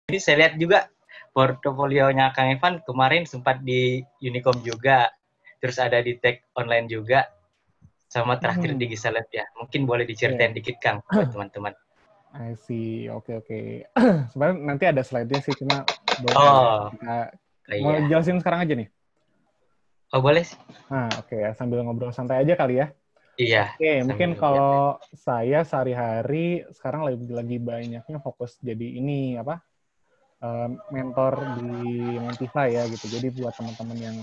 Jadi saya lihat juga portofolionya Kang Evan kemarin sempat di Unicom juga, terus ada di Tech Online juga, sama terakhir di Gisalab ya. Mungkin boleh diceritain Yeah. dikit Kang buat teman-teman. I see. Oke, oke. Sebenarnya nanti ada slide-nya sih, cuma boleh kali ya. Oh, Kita mau iya. jelasin sekarang aja nih. Oh, boleh sih. Nah, oke ya. Sambil ngobrol santai aja kali ya. Iya, Oke, mungkin sambil lihat. kalau saya sehari-hari sekarang lagi banyaknya fokus jadi ini apa? Mentor di Mentify ya gitu. Jadi buat teman-teman yang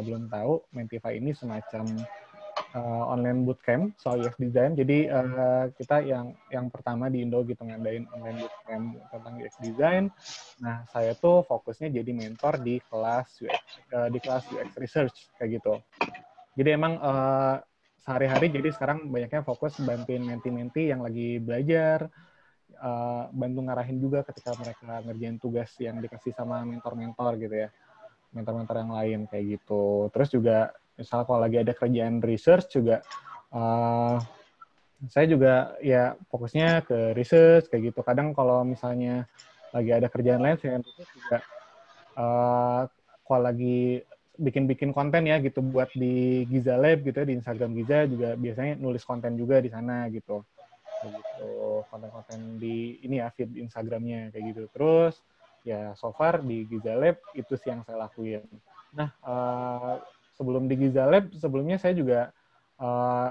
belum tahu, Mentify ini semacam online bootcamp soal UX design. Jadi kita yang pertama di Indo gitu ngadain online bootcamp tentang UX design. Nah, saya tuh fokusnya jadi mentor di kelas UX research kayak gitu. Jadi emang sehari-hari jadi sekarang banyaknya fokus bantuin menti-menti yang lagi belajar, bantu ngarahin juga ketika mereka ngerjain tugas yang dikasih sama mentor-mentor gitu ya, mentor-mentor yang lain kayak gitu. Terus juga misal kalau lagi ada kerjaan research juga, uh, saya juga ya fokusnya ke research kayak gitu. Kadang kalau misalnya lagi ada kerjaan lain, saya juga kalau lagi bikin-bikin konten ya gitu buat di Giza Lab gitu ya, di Instagram Giza juga biasanya nulis konten juga di sana gitu. Kayak gitu, konten-konten di ini ya feed Instagramnya kayak gitu. Terus ya so far di Giza Lab itu sih yang saya lakuin. Nah, sebelum di Giza Lab sebelumnya saya juga uh,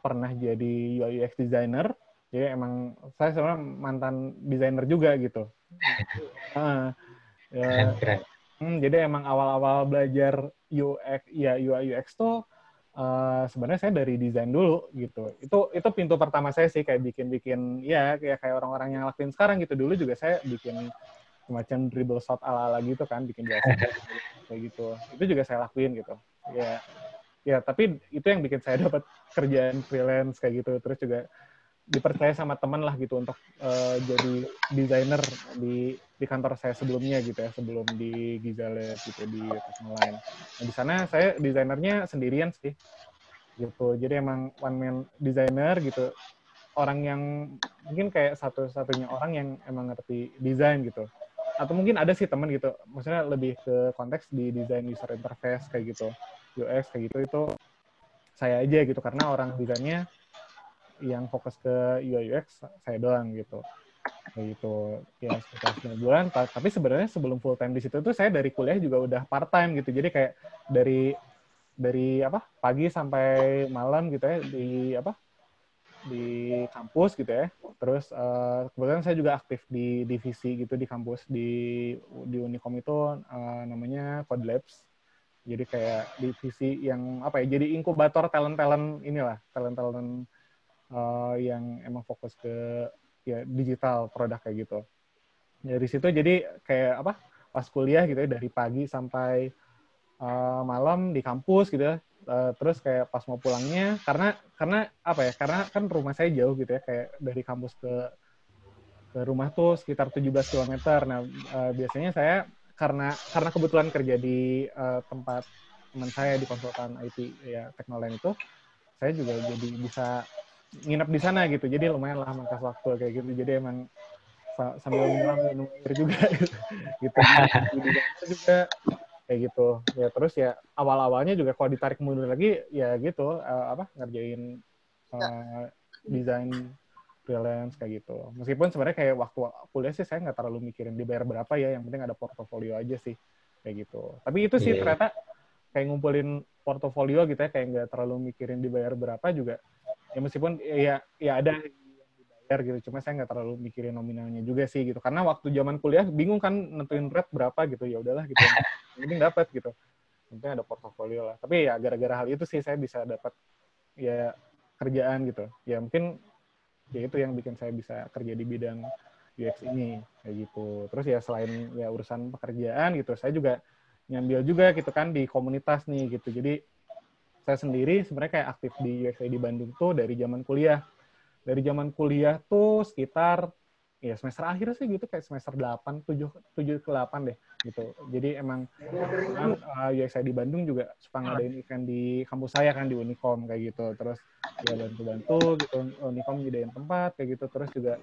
pernah jadi UI UX designer. Jadi emang saya sebenarnya mantan desainer juga gitu. Uh, ya, Keren. jadi emang awal-awal belajar UX ya UI UX tuh sebenarnya saya dari desain dulu gitu. Itu pintu pertama saya sih kayak bikin-bikin ya kayak orang-orang yang lakuin sekarang gitu. Dulu juga saya bikin semacam dribble shot ala-ala gitu kan, bikin grafik kayak gitu. Itu juga saya lakuin gitu. Ya ya tapi itu yang bikin saya dapat kerjaan freelance kayak gitu. Terus juga dipercaya sama teman lah gitu untuk jadi desainer di kantor saya sebelumnya gitu ya, sebelum di Giza Lab gitu di Teknoline. Nah di sana saya desainernya sendirian sih gitu. Jadi emang one man designer gitu. Orang yang mungkin kayak satu-satunya orang yang emang ngerti desain gitu. Atau mungkin ada sih teman gitu. Maksudnya lebih ke konteks di desain user interface kayak gitu. UX kayak gitu itu saya aja gitu karena orang desainnya yang fokus ke UI UX saya doang gitu. Kayak gitu. Ya sekitar 9 bulan. Tapi sebenarnya sebelum full time di situ tuh saya dari kuliah juga udah part time gitu. Jadi kayak dari apa pagi sampai malam gitu ya di apa di kampus gitu ya. Terus kebetulan saya juga aktif di divisi gitu di kampus di Unicom itu namanya Code Labs. Jadi kayak divisi yang apa ya? Jadi inkubator talent-talent inilah, talent-talent yang emang fokus ke ya digital produk kayak gitu. Dari situ jadi kayak apa? Pas kuliah gitu ya dari pagi sampai malam di kampus gitu ya. Terus kayak pas mau pulangnya karena apa ya? Karena kan rumah saya jauh gitu ya kayak dari kampus ke rumah tuh sekitar 17 kilometer. Nah, biasanya saya karena kebetulan kerja di tempat teman saya di konsultan IT ya Teknoline itu, saya juga jadi bisa nginep di sana gitu. Jadi lumayan lah mangkas waktu kayak gitu. Jadi emang sambil menyelam minum air juga gitu. Jadi desainer juga kayak gitu ya. Terus ya awal-awalnya juga kalau ditarik mundur lagi ya gitu apa ngerjain desain freelance kayak gitu. Meskipun sebenarnya kayak waktu kuliah sih saya nggak terlalu mikirin dibayar berapa ya, yang penting ada portofolio aja sih kayak gitu. Tapi itu sih Iya, iya. ternyata kayak ngumpulin portofolio gitu ya, kayak nggak terlalu mikirin dibayar berapa juga. Ya meskipun ya ada yang dibayar gitu, cuma saya nggak terlalu mikirin nominalnya juga sih gitu. Karena waktu zaman kuliah bingung kan nentuin rate berapa gitu, ya udahlah gitu yang penting dapat gitu. Yang penting ada portofolio lah. Tapi ya gara-gara hal itu sih saya bisa dapat ya kerjaan gitu. Ya mungkin ya itu yang bikin saya bisa kerja di bidang UX ini kayak gitu. Terus ya selain ya urusan pekerjaan gitu, saya juga nyambil juga gitu kan di komunitas nih gitu. Jadi saya sendiri sebenarnya kayak aktif di UX di Bandung tuh dari zaman kuliah. Dari zaman kuliah tuh sekitar ya semester akhir sih gitu, kayak semester 8, 7 ke 8 deh gitu. Jadi emang kan UXI di Bandung juga suka ngadain event di kampus saya kan, di Unicom kayak gitu. Terus ya bantu-bantu gitu, Unicom nyediain tempat kayak gitu. Terus juga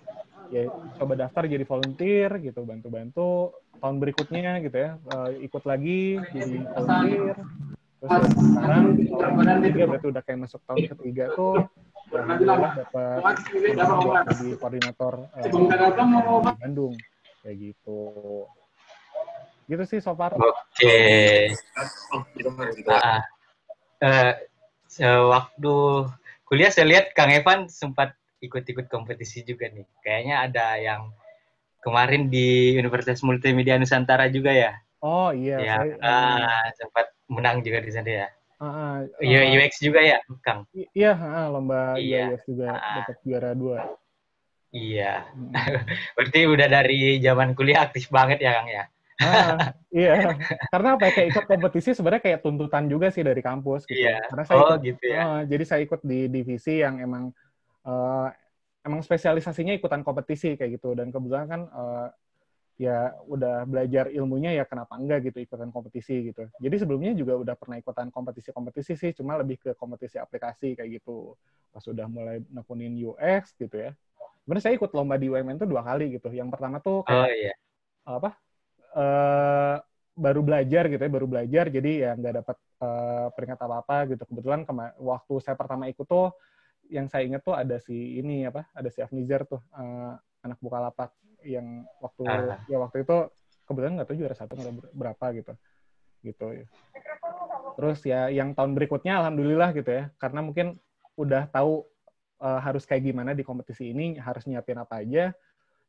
ya coba daftar jadi volunteer gitu, bantu-bantu. Tahun berikutnya gitu ya, ikut lagi jadi volunteer. Terus ya sekarang tahun ketiga, berarti udah kayak masuk tahun ketiga tuh, ya alhamdulillah dapat undangan buat jadi koordinator di Bandung kayak gitu. Gitu sih so far. Oke. Ah, eh, Sewaktu kuliah saya lihat Kang Evan sempat ikut-ikut kompetisi juga nih. Kayaknya ada yang kemarin di Universitas Multimedia Nusantara juga ya. Oh iya, Ya, saya sempat menang juga di sana ya. uh, uh, UX juga ya, Kang? iya lomba Iya. UIUX juga dapat juara 2. Iya. Mm-mm. Berarti udah dari zaman kuliah aktif banget ya, Kang ya? Iya. Karena apa ya, kayak ikut kompetisi sebenarnya kayak tuntutan juga sih dari kampus Iya. gitu. Karena saya Oh, ikut, gitu ya. jadi saya ikut di divisi yang uh, emang spesialisasinya ikutan kompetisi kayak gitu. Dan kebetulan kan ya udah belajar ilmunya, ya kenapa enggak gitu ikutan kompetisi gitu. Jadi sebelumnya juga udah pernah ikutan kompetisi-kompetisi sih, cuma lebih ke kompetisi aplikasi kayak gitu. Pas udah mulai nekunin UX gitu ya. Sebenarnya saya ikut lomba di UMN tuh 2 kali gitu. Yang pertama tuh Oh, kayak iya. apa? Baru belajar gitu ya, baru belajar, jadi ya nggak dapat peringkat apa-apa gitu. Kebetulan waktu saya pertama ikut tuh, yang saya ingat tuh ada si ini apa, ada si Afnizar tuh, anak Bukalapak, yang Ah, waktu itu kebetulan nggak tahu juara 1 atau berapa gitu gitu ya. Terus ya yang tahun berikutnya alhamdulillah gitu ya, karena mungkin udah tahu harus kayak gimana di kompetisi ini, harus nyiapin apa aja.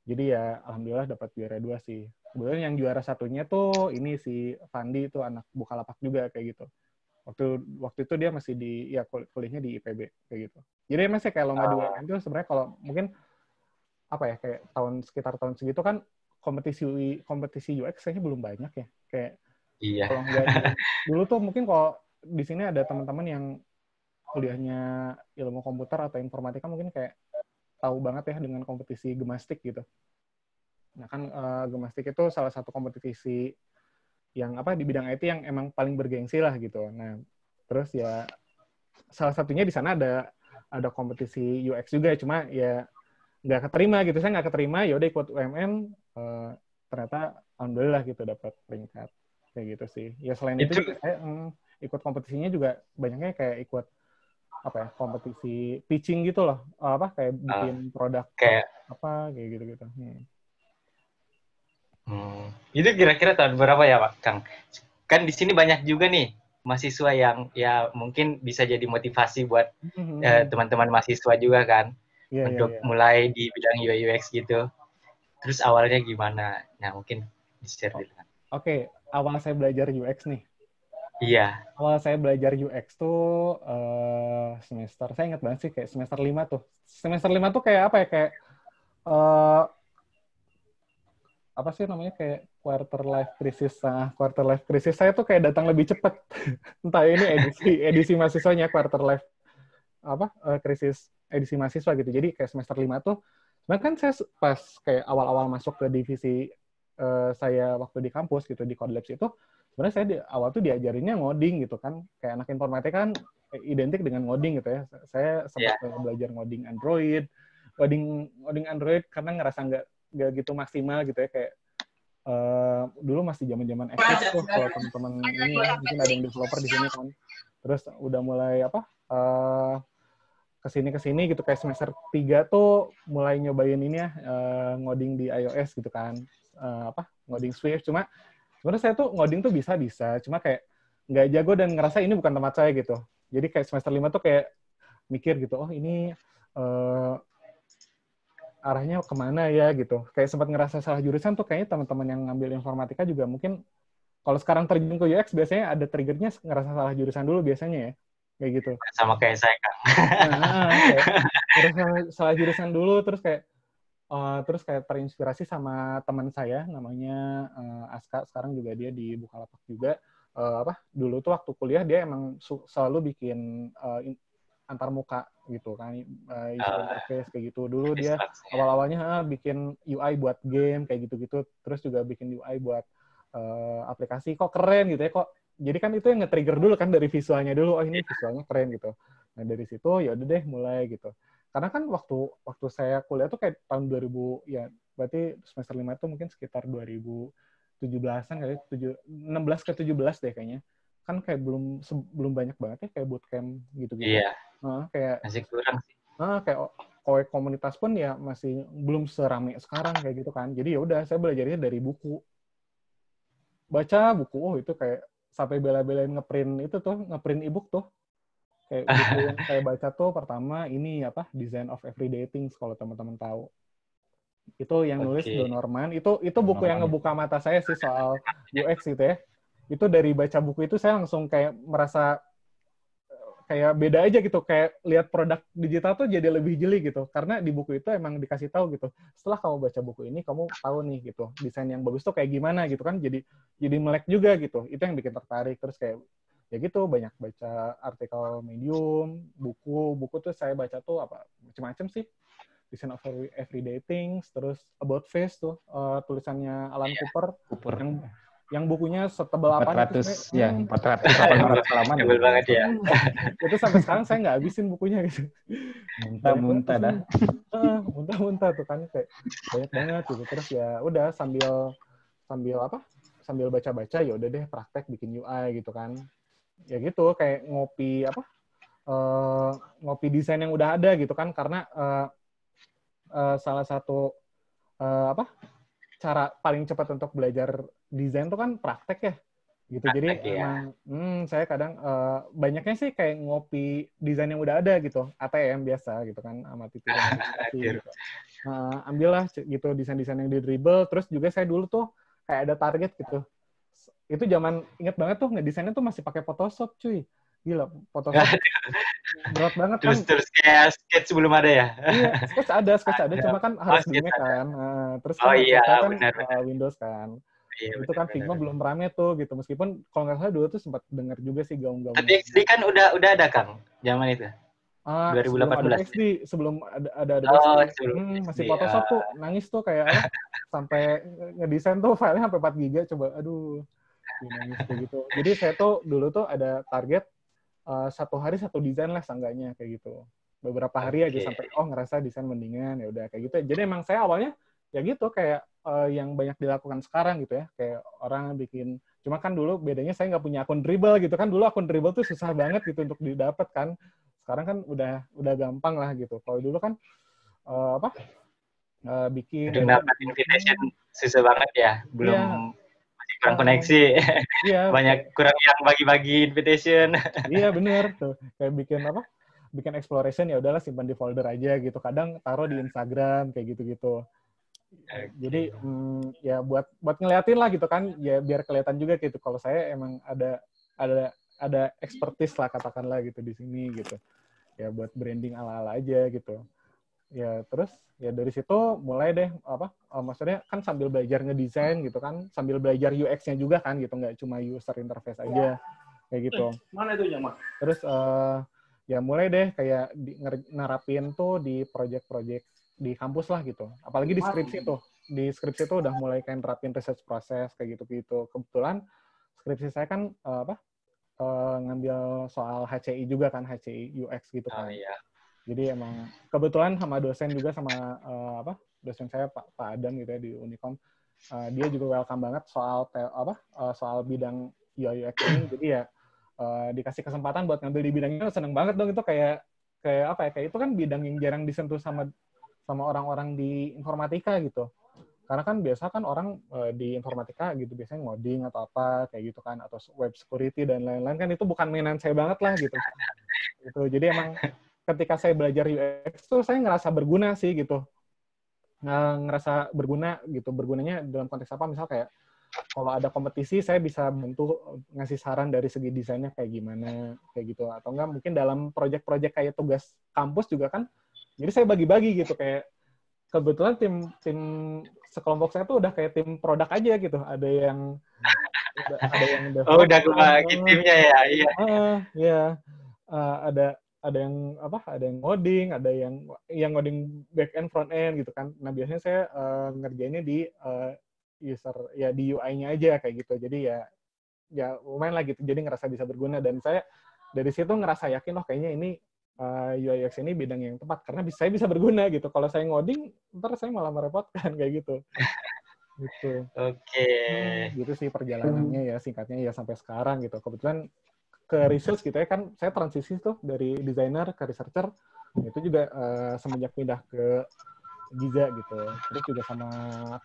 Jadi ya alhamdulillah dapat juara 2 sih. Kemudian yang juara satunya tuh ini si Fandi, itu anak Bukalapak juga kayak gitu. Waktu itu dia masih di ya kuliahnya di IPB kayak gitu. Jadi masih kayak lomba di UMN itu sebenarnya kalau mungkin apa ya, kayak sekitar tahun segitu kan kompetisi kompetisi UX kayaknya belum banyak ya. Kayak iya. kalau nggak dulu tuh mungkin kalau di sini ada teman-teman yang kuliahnya ilmu komputer atau informatika mungkin kayak tahu banget ya dengan kompetisi Gemastik gitu. Nah kan Gemastik itu salah satu kompetisi yang apa di bidang IT yang emang paling bergengsi lah gitu. Nah terus ya salah satunya di sana ada kompetisi UX juga, cuma ya nggak keterima gitu. Saya nggak keterima, ya udah ikut UMN, ternyata alhamdulillah gitu dapat peringkat kayak gitu sih. Ya selain itu Itu juga saya ikut kompetisinya juga banyaknya kayak ikut apa ya, kompetisi pitching gitu loh, apa kayak bikin produk kayak apa kayak gitu-gitu. itu kira-kira tahun berapa ya, Pak Kang? Kan di sini banyak juga nih mahasiswa yang ya mungkin bisa jadi motivasi buat teman-teman mahasiswa juga kan Iya, iya, untuk iya. mulai di bidang UI UX gitu. Terus awalnya gimana? Nah, mungkin di-share dulu. Oke, awal saya belajar UX nih. Iya. Awal saya belajar UX tuh semester, saya ingat banget sih kayak semester 5 tuh. Semester 5 tuh kayak apa ya, kayak eh, apa sih namanya, kayak quarter life crisis. Nah, quarter life crisis saya tuh kayak datang lebih cepat. Entah ini edisi mahasiswanya quarter life apa krisis edisi mahasiswa gitu. Jadi kayak semester 5 tuh sebenarnya kan saya pas kayak awal-awal masuk ke divisi saya waktu di kampus gitu di Code Labs itu, sebenarnya saya di awal tuh diajarinnya ngoding gitu kan. Kayak anak informatika kan identik dengan ngoding gitu ya. Saya sempat Iya. belajar ngoding Android, ngoding Android karena ngerasa nggak gitu maksimal gitu ya, kayak dulu masih zaman-zaman Eclipse tuh, kalau teman-teman ini ya mungkin ada yang developer di sini kan. Terus udah mulai apa kesini gitu kayak semester 3 tuh mulai nyobain ini ya, ngoding di iOS gitu kan, apa ngoding Swift. Cuma sebenarnya saya tuh ngoding tuh bisa cuma kayak nggak jago dan ngerasa ini bukan tempat saya gitu. Jadi kayak semester 5 tuh kayak mikir gitu, oh ini arahnya kemana ya gitu. Kayak sempat ngerasa salah jurusan tuh, kayaknya teman-teman yang ngambil informatika juga mungkin kalau sekarang terjun ke UX biasanya ada triggernya ngerasa salah jurusan dulu biasanya ya, kayak gitu. Sama kayak saya, Kang. Kayak ngerasa salah jurusan dulu, terus kayak terinspirasi sama teman saya namanya Aska, sekarang juga dia di Bukalapak juga. Apa dulu tuh waktu kuliah dia emang selalu bikin antar muka gitu kan, user interface kayak gitu. Dulu dia awal-awalnya bikin UI buat game kayak gitu-gitu, terus juga bikin UI buat aplikasi. Kok keren gitu ya, kok. Jadi kan itu yang nge-trigger dulu kan dari visualnya dulu, oh ini visualnya keren gitu. Nah dari situ ya udah deh mulai gitu. Karena kan waktu saya kuliah tuh kayak tahun 2000, ya berarti semester 5 itu mungkin sekitar 2017-an kali, 16 ke 17 deh kayaknya. Kan kayak belum banyak banget ya kayak bootcamp gitu-gitu. Iya. Kayak masih kurang sih. Kayak komunitas pun ya masih belum serame sekarang kayak gitu kan. Jadi ya udah saya belajarnya dari buku. Baca buku, itu kayak sampai bela-belain ngeprint ebook tuh. Kayak buku yang saya baca tuh pertama ini Design of Everyday Things, kalau teman-teman tahu. Itu yang nulis Don Norman. Itu buku yang ngebuka mata saya sih soal UX gitu ya. Itu dari baca buku itu saya langsung kayak merasa kayak beda aja gitu, kayak lihat produk digital tuh jadi lebih jeli gitu, karena di buku itu emang dikasih tahu gitu, setelah kamu baca buku ini kamu tahu nih gitu desain yang bagus tuh kayak gimana gitu kan, jadi melek juga gitu, itu yang bikin tertarik. Terus kayak ya gitu banyak baca artikel Medium, buku tuh saya baca tuh macam-macam sih, Design of Everyday Things, terus About Face tuh tulisannya Alan Cooper. Yang bukunya setebal apa 400 ya, 400 halaman. Tebal banget ya. Itu sampai sekarang saya nggak habisin bukunya gitu. Muntah-muntah dah. Muntah-muntah tuh kan, kayak banyak banget gitu. Terus ya udah sambil baca-baca ya udah deh praktek bikin UI gitu kan. Ya gitu kayak ngopi desain yang udah ada gitu kan, karena salah satu cara paling cepat untuk belajar desain tuh kan praktek ya gitu. Jadi emang saya kadang banyaknya sih kayak ngopi desain yang udah ada gitu, ATM biasa gitu kan, amati gitu. Ambillah gitu desain-desain yang di dribble. Terus juga saya dulu tuh kayak ada target gitu. Itu zaman inget banget tuh ngedesainnya tuh masih pakai Photoshop cuy. Gila, Photoshop berat banget kan. Terus kayak sketch belum ada ya? Iya, sketch ada, cuma kan harus di Mac kan. Terus kan benar. Windows kan. Iya, itu kan Figma belum rame tuh gitu. Meskipun kalau nggak salah dulu tuh sempat dengar juga sih gaung-gaung. Tapi XD kan udah ada Kang zaman itu. 2018. Sebelum ada XD. masih Photoshop tuh nangis tuh kayak sampai ngedesain tuh filenya sampai 4 GB, coba aduh nangis kayak gitu. Jadi saya tuh dulu tuh ada target satu hari satu desain lah seenggaknya kayak gitu. Beberapa hari aja sampai ngerasa desain mendingan, ya udah kayak gitu. Jadi emang saya awalnya ya gitu kayak yang banyak dilakukan sekarang gitu ya, kayak orang bikin, cuma kan dulu bedanya saya nggak punya akun Dribbble gitu kan. Dulu akun Dribbble tuh susah banget gitu untuk didapat kan. Sekarang kan udah gampang lah gitu. Kalau dulu kan bikin dapat invitation susah banget ya, belum masih kurang koneksi. Iya, banyak kurang yang bagi-bagi invitation. Iya bener tuh, kayak bikin exploration ya udahlah simpan di folder aja gitu. Kadang taruh di Instagram kayak gitu-gitu. Jadi ya buat ngeliatin lah gitu kan, ya biar kelihatan juga gitu kalau saya emang ada expertise lah katakanlah gitu di sini gitu. Ya buat branding ala-ala aja gitu. Ya terus ya dari situ mulai deh maksudnya kan sambil belajar ngedesain gitu kan, sambil belajar UX-nya juga kan gitu, nggak cuma user interface aja kayak gitu. Mana itu Mas? Terus ya mulai deh kayak nerapin tuh di project-project di kampus lah gitu. Apalagi di skripsi tuh. Di skripsi tuh udah mulai kayak nerapin research process kayak gitu-gitu. Kebetulan skripsi saya kan ngambil soal HCI juga kan, HCI UX gitu kan. Iya. Jadi emang kebetulan sama dosen juga, sama dosen saya Pak Adam gitu ya di Unicom. Dia juga welcome banget soal bidang UI UX ini. Jadi ya dikasih kesempatan buat ngambil di bidangnya, seneng banget dong. Itu kayak itu kan bidang yang jarang disentuh sama orang-orang di informatika gitu. Karena kan biasa kan orang di informatika gitu biasanya ngoding atau apa kayak gitu kan, atau web security dan lain-lain kan, itu bukan mainan saya banget lah gitu. Gitu. Jadi emang ketika saya belajar UX tuh saya ngerasa berguna sih gitu. Ngerasa berguna gitu. Bergunanya dalam konteks apa? Misal kayak kalau ada kompetisi saya bisa bantu ngasih saran dari segi desainnya kayak gimana kayak gitu, atau enggak mungkin dalam project-project kayak tugas kampus juga kan. Jadi saya bagi-bagi gitu, kayak kebetulan tim sekelompok saya tuh udah kayak tim produk aja gitu. Ada yang udah kebagi timnya ya. Iya. Iya. ada yang ngoding, ada yang ngoding back end front end gitu kan. Nah biasanya saya ngerjainnya di user ya di UI-nya aja kayak gitu. Jadi ya lumayan lah gitu. Jadi ngerasa bisa berguna, dan saya dari situ ngerasa yakin kayaknya ini UI UX ini bidang yang tepat karena saya bisa berguna gitu. Kalau saya ngoding ntar saya malah merepotkan kayak gitu. Gitu. Oke. Gitu sih perjalanannya ya, singkatnya ya sampai sekarang gitu. Kebetulan ke research gitu ya kan, saya transisi tuh dari desainer ke researcher. Itu juga semenjak pindah ke Giza gitu. Terus juga sama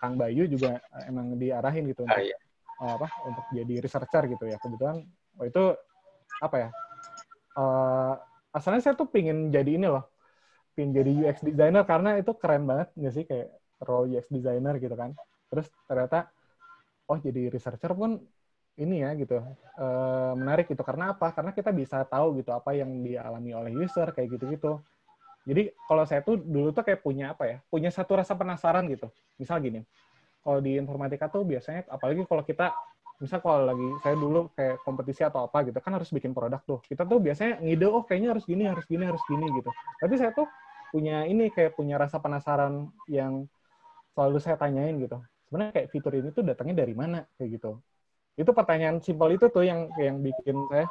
Kang Bayu juga emang diarahin gitu untuk untuk jadi researcher gitu ya. Kebetulan itu apa ya? Asalnya saya tuh pingin jadi pingin jadi UX designer karena itu keren banget nggak sih, kayak role UX designer gitu kan. Terus ternyata jadi researcher pun ini ya gitu menarik gitu. Karena apa? Karena kita bisa tahu gitu apa yang dialami oleh user kayak gitu-gitu. Jadi kalau saya tuh dulu tuh kayak punya satu rasa penasaran gitu. Misal gini, kalau di informatika tuh biasanya apalagi kalau kita kalau lagi saya dulu kayak kompetisi atau apa gitu kan harus bikin produk tuh. Kita tuh biasanya ngide kayaknya harus gini gitu. Tapi saya tuh punya rasa penasaran yang selalu saya tanyain gitu. Sebenarnya kayak fitur ini tuh datangnya dari mana kayak gitu. Itu pertanyaan simpel itu tuh yang bikin saya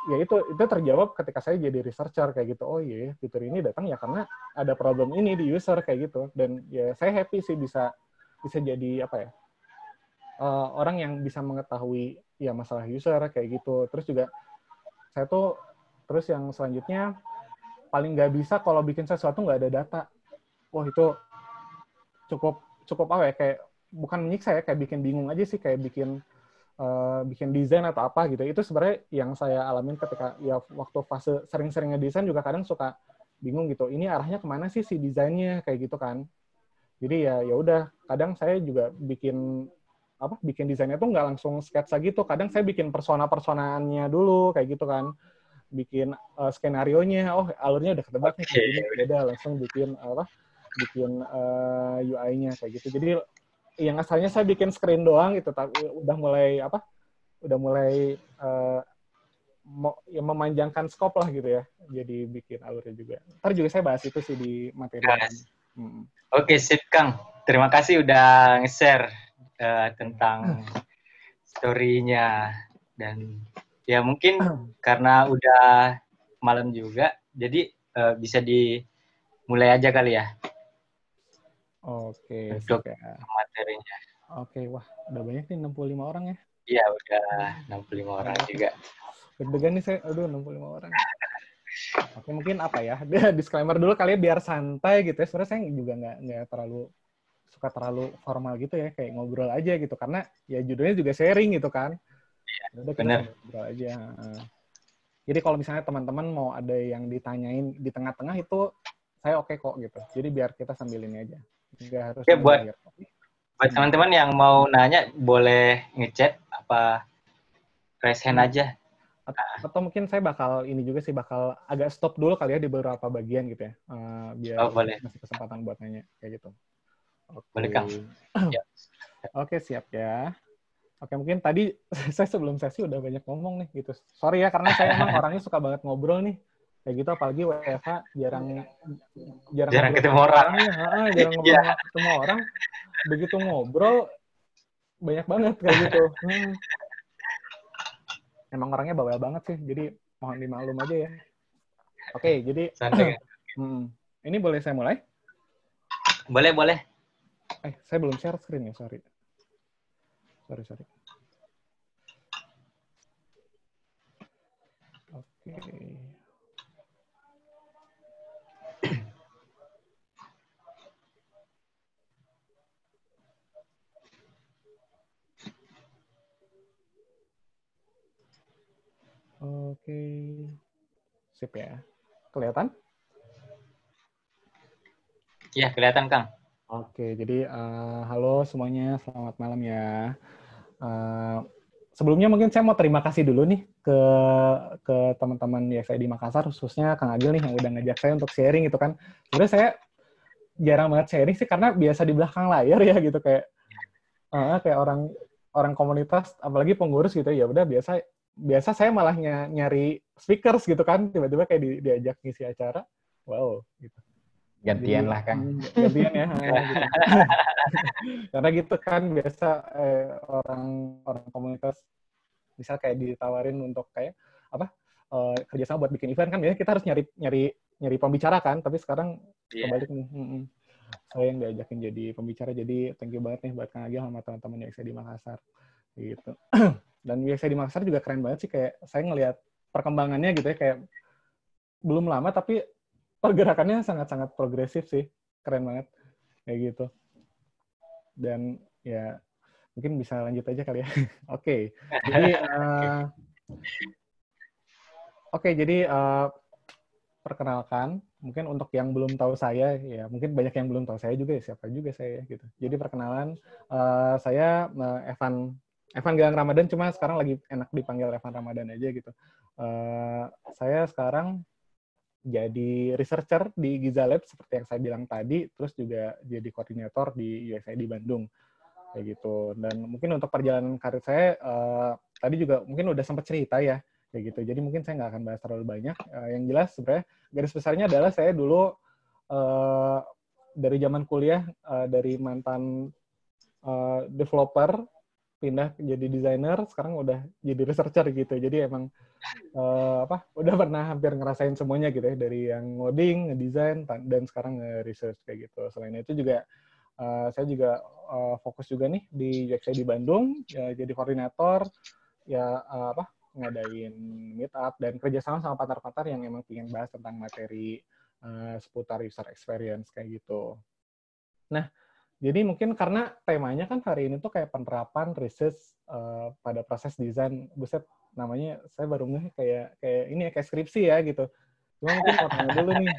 ya itu terjawab ketika saya jadi researcher kayak gitu. Oh iya, fitur ini datang ya karena ada problem ini di user kayak gitu. Dan ya saya happy sih bisa jadi orang yang bisa mengetahui ya masalah user kayak gitu. Terus juga saya tuh terus yang selanjutnya paling nggak bisa kalau bikin sesuatu nggak ada data. Wah itu cukup apa ya, kayak bukan menyiksa ya, kayak bikin bingung aja sih, kayak bikin desain atau apa gitu. Itu sebenarnya yang saya alamin ketika ya waktu fase sering-sering ngedesain juga kadang suka bingung gitu. Ini arahnya kemana sih si desainnya kayak gitu kan. Jadi ya udah, kadang saya juga bikin desainnya tuh nggak langsung sketsa gitu. Kadang saya bikin persona-personaannya dulu kayak gitu kan. Bikin skenario-nya, alurnya udah ketebak nih kayak gini. Udah langsung bikin UI-nya kayak gitu. Jadi yang asalnya saya bikin screen doang gitu, tapi udah mulai memanjangkan scope lah gitu ya. Jadi bikin alurnya juga. Ntar juga saya bahas itu sih di materi. Oke, sip Kang. Terima kasih udah nge-share tentang story-nya. Dan ya mungkin karena udah malam juga, jadi bisa dimulai aja kali ya. Oke, untuk materinya. Oke, wah udah banyak nih 65 orang ya. Iya, udah 65 orang juga. Deg-degan nih saya, aduh 65 orang. Oke, mungkin apa ya, disclaimer dulu kali ya biar santai gitu ya. Sebenarnya saya juga nggak terlalu formal gitu ya, kayak ngobrol aja gitu. Karena ya judulnya juga sharing gitu kan. Iya, benar. Ngobrol aja. Jadi kalau misalnya teman-teman mau ada yang ditanyain di tengah-tengah itu, saya oke kok gitu. Jadi biar kita sambil ini aja. Nggak harus buat teman-teman yang mau nanya boleh ngechat apa raise hand aja. Atau mungkin saya bakal agak stop dulu kali ya di beberapa bagian gitu ya, biar boleh. masih kesempatan buat nanya kayak gitu. Boleh Kang. Ya. Oke, siap ya. Oke, mungkin tadi saya sebelum sesi udah banyak ngomong nih gitu. Sorry ya karena saya emang orangnya suka banget ngobrol nih. Kayak gitu, apalagi WFH jarang ketemu orang. Jarang ngobrol ketemu orang. Begitu ngobrol banyak banget kayak gitu. Emang orangnya bawel banget sih, jadi mohon dimaklum aja ya. Oke, jadi ini boleh saya mulai? Boleh. Saya belum share screen ya, sorry. Oke. Oke. Sip ya. Kelihatan? Iya, kelihatan Kang. Oke, jadi halo semuanya, selamat malam ya. Sebelumnya mungkin saya mau terima kasih dulu nih ke teman-teman UXI di Makassar, khususnya Kang Agil nih yang udah ngajak saya untuk sharing gitu kan. Sebenarnya saya jarang banget sharing sih karena biasa di belakang layar ya gitu, kayak orang komunitas, apalagi pengurus gitu ya udah biasa biasa saya malah nyari speakers gitu kan, tiba-tiba kayak diajak ngisi acara, wow gitu. Gantian Jadi, lah, Kang. Gantian ya, gitu. Karena gitu kan biasa orang komunitas misal kayak ditawarin untuk kayak apa kerjasama buat bikin event kan, biasanya kita harus nyari pembicara kan, tapi sekarang kebalik nih. Saya yang diajakin jadi pembicara, jadi thank you banget nih buat Kang Agil sama teman-teman UXI di Makassar gitu. Dan UXI di Makassar juga keren banget sih, kayak saya ngelihat perkembangannya gitu ya, kayak belum lama tapi pergerakannya sangat-sangat progresif sih, keren banget kayak gitu. Dan ya mungkin bisa lanjut aja kali ya. Oke. Jadi perkenalkan, mungkin untuk yang belum tahu saya, ya mungkin banyak yang belum tahu saya juga, ya siapa juga saya gitu. Jadi perkenalan, saya Evan Gilang Ramadan, cuma sekarang lagi enak dipanggil Evan Ramadan aja gitu. Saya sekarang jadi researcher di Giza Lab seperti yang saya bilang tadi, terus juga jadi koordinator di UXI di Bandung kayak gitu. Dan mungkin untuk perjalanan karir saya tadi juga mungkin udah sempat cerita ya kayak gitu. Jadi mungkin saya nggak akan bahas terlalu banyak. Yang jelas sebenarnya garis besarnya adalah saya dulu dari zaman kuliah dari mantan developer pindah jadi desainer, sekarang udah jadi researcher gitu. Jadi emang udah pernah hampir ngerasain semuanya gitu ya, dari yang ngoding, ngedesain, dan sekarang nge-research kayak gitu. Selain itu juga saya juga fokus juga nih di UXI di Bandung, ya, jadi koordinator, ya ngadain meet up dan kerjasama sama partner-partner yang emang ingin bahas tentang materi seputar user experience kayak gitu. Nah, jadi mungkin karena temanya kan hari ini tuh kayak penerapan research pada proses desain. Buset, namanya saya baru ngeh kayak ini ya, kayak skripsi ya gitu. Cuma mungkin mau tanya dulu nih.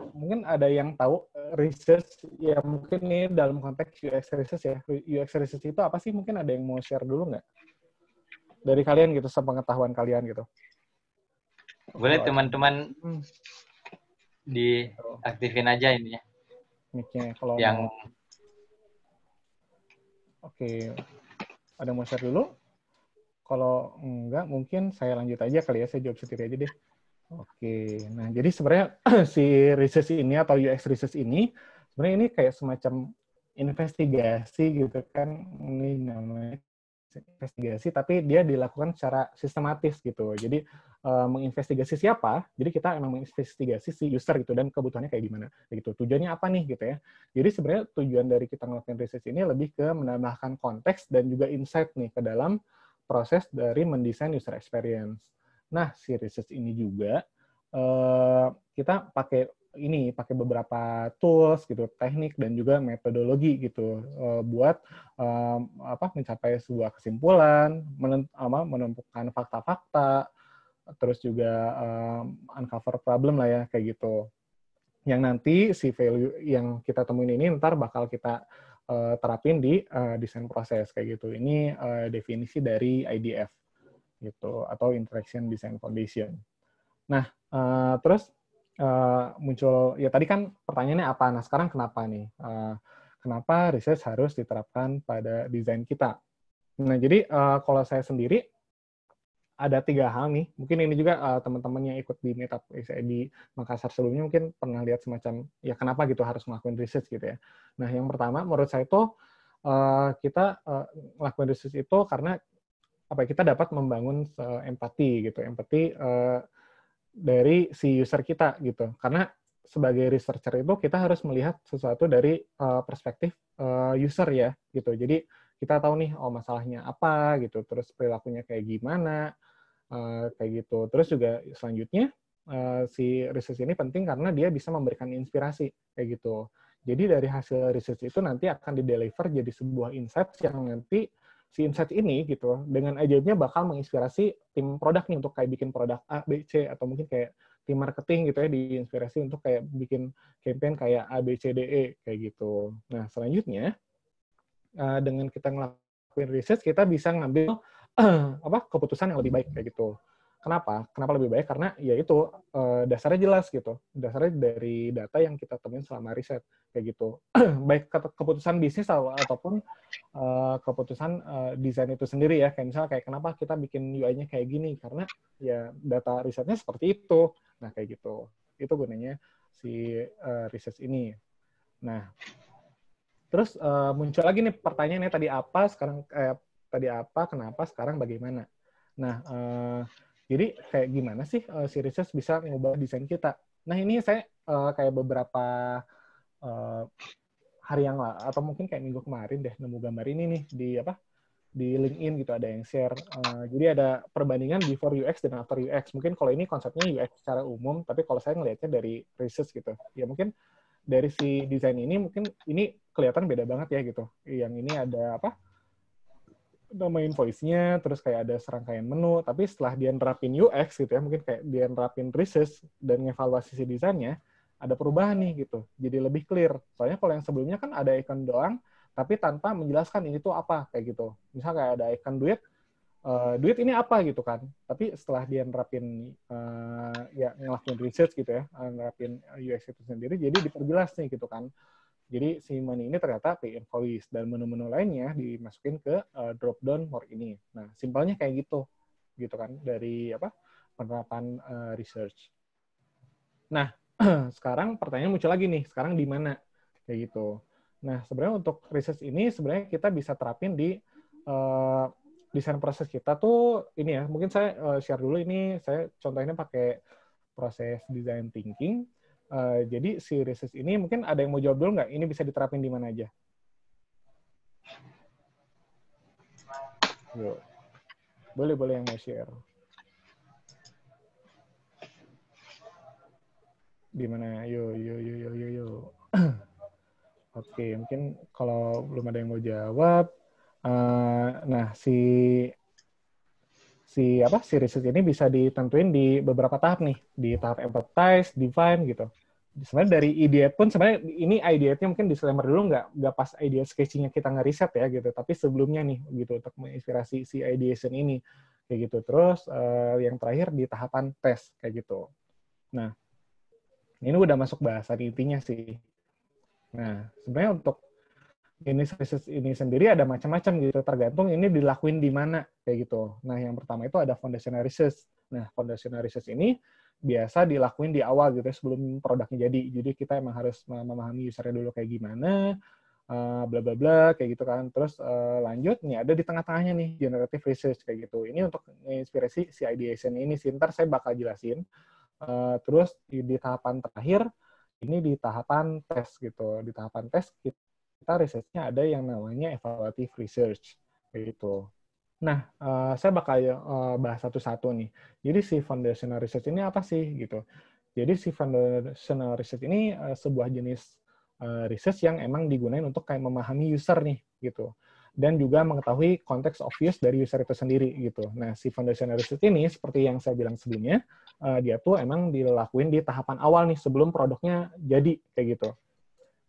Mungkin ada yang tahu research ya, mungkin nih dalam konteks UX research ya. UX research itu apa sih? Mungkin ada yang mau share dulu nggak? Dari kalian gitu, sepengetahuan kalian gitu. Boleh teman-teman diaktifin aja ini ya. Mic-nya kalau yang mau. Oke. Ada yang mau share dulu? Kalau enggak, mungkin saya lanjut aja kali ya, saya jawab sendiri aja deh. Oke, nah jadi sebenarnya si research ini atau UX research ini, sebenarnya ini kayak semacam investigasi gitu kan, ini namanya investigasi, tapi dia dilakukan secara sistematis gitu. Jadi menginvestigasi siapa, jadi kita emang menginvestigasi si user gitu, dan kebutuhannya kayak gimana gitu. Tujuannya apa nih gitu ya. Jadi sebenarnya tujuan dari kita ngelakuin research ini lebih ke menambahkan konteks dan juga insight nih ke dalam proses dari mendesain user experience. Nah, si research ini juga kita pakai beberapa tools gitu, teknik dan juga metodologi gitu buat mencapai sebuah kesimpulan, menentukan fakta-fakta, terus juga uncover problem lah ya kayak gitu. Yang nanti si value yang kita temuin ini ntar bakal kita terapin di desain proses kayak gitu. Ini definisi dari IDF gitu, atau Interaction Design Foundation. Nah, terus muncul, ya tadi kan pertanyaannya apa, nah sekarang kenapa nih? Kenapa research harus diterapkan pada desain kita? Nah, jadi kalau saya sendiri, ada 3 hal nih, mungkin ini juga teman-teman yang ikut di meetup di Makassar sebelumnya mungkin pernah lihat semacam, ya kenapa gitu harus melakukan research gitu ya. Nah, yang pertama menurut saya itu, kita melakukan research itu karena kita dapat membangun empati gitu, dari si user kita gitu. Karena sebagai researcher itu kita harus melihat sesuatu dari perspektif user ya gitu. Jadi kita tahu nih, oh masalahnya apa gitu, terus perilakunya kayak gimana, kayak gitu. Terus juga selanjutnya si research ini penting karena dia bisa memberikan inspirasi kayak gitu. Jadi dari hasil research itu nanti akan di-deliver jadi sebuah insight yang nanti si insight ini gitu dengan ajaibnya bakal menginspirasi tim produk nih untuk kayak bikin produk A, B, C, atau mungkin kayak tim marketing gitu ya diinspirasi untuk kayak bikin campaign kayak A, B, C, D, E kayak gitu. Nah, selanjutnya dengan kita ngelakuin research kita bisa ngambil keputusan yang lebih baik kayak gitu. Kenapa? Kenapa lebih baik? Karena ya itu dasarnya jelas gitu. Dasarnya dari data yang kita temuin selama riset kayak gitu. Baik keputusan bisnis ataupun keputusan desain itu sendiri ya. Kayak misalnya kayak kenapa kita bikin UI-nya kayak gini? Karena ya data risetnya seperti itu. Nah kayak gitu. Itu gunanya si research ini. Nah, terus muncul lagi nih pertanyaannya tadi apa, sekarang tadi apa, kenapa, sekarang bagaimana. Nah, jadi kayak gimana sih si research bisa mengubah desain kita? Nah, ini saya kayak beberapa hari yang lalu, atau mungkin kayak minggu kemarin deh, nemu gambar ini nih di LinkedIn gitu, ada yang share. Jadi ada perbandingan before UX dan after UX. Mungkin kalau ini konsepnya UX secara umum, tapi kalau saya ngelihatnya dari research gitu. Ya mungkin dari si desain ini mungkin ini kelihatan beda banget ya gitu. Yang ini ada nama invoice-nya, terus kayak ada serangkaian menu, tapi setelah dia nerapin UX gitu ya, mungkin kayak dia nerapin research dan ngevaluasi si desainnya, ada perubahan nih gitu. Jadi lebih clear. Soalnya kalau yang sebelumnya kan ada icon doang, tapi tanpa menjelaskan ini tuh apa kayak gitu. Misal kayak ada icon duit, duit ini apa gitu kan. Tapi setelah dia nerapin ya ngelakuin research gitu ya, nerapin UX itu sendiri, jadi diperjelas nih gitu kan. Jadi si money ini ternyata pay invoice dan menu-menu lainnya dimasukin ke drop down more ini. Nah, simpelnya kayak gitu kan dari penerapan research. Nah, sekarang pertanyaan muncul lagi nih, sekarang di mana kayak gitu. Nah, sebenarnya untuk research ini sebenarnya kita bisa terapin di desain proses kita tuh ini ya. Mungkin saya share dulu ini, saya contohnya pakai proses design thinking. Jadi si research ini mungkin ada yang mau jawab dulu nggak? Ini bisa diterapin di mana aja? Yuk. Boleh yang mau share. Di mana? Yuk. Oke, mungkin kalau belum ada yang mau jawab, nah si research ini bisa ditentuin di beberapa tahap nih, di tahap empathize, define gitu. Sebenarnya dari ideate pun sebenarnya ini ideate-nya mungkin disclaimer dulu nggak pas ideate sketching-nya kita ngeriset ya gitu, tapi sebelumnya nih gitu untuk menginspirasi si ideation ini kayak gitu. Terus yang terakhir di tahapan tes kayak gitu. Nah, ini udah masuk bahasa intinya sih. Nah, sebenarnya untuk ini research ini sendiri ada macam-macam gitu, tergantung ini dilakuin di mana kayak gitu. Nah, yang pertama itu ada foundational research. Nah, foundational research ini biasa dilakuin di awal gitu sebelum produknya jadi. Jadi kita emang harus memahami usernya dulu kayak gimana, bla bla bla kayak gitu kan. Terus lanjut nih ada di tengah-tengahnya nih generative research kayak gitu. Ini untuk menginspirasi si ideation ini sih. Ntar saya bakal jelasin. Terus di tahapan terakhir ini di tahapan tes gitu. Di tahapan tes kita risetnya ada yang namanya evaluative research kayak gitu. Nah, saya bakal bahas satu-satu nih. Jadi si foundational research ini apa sih gitu. Jadi si foundational research ini sebuah jenis research yang emang digunakan untuk kayak memahami user nih gitu. Dan juga mengetahui konteks of use dari user itu sendiri gitu. Nah, si foundational research ini seperti yang saya bilang sebelumnya, dia tuh emang dilakuin di tahapan awal nih sebelum produknya jadi kayak gitu.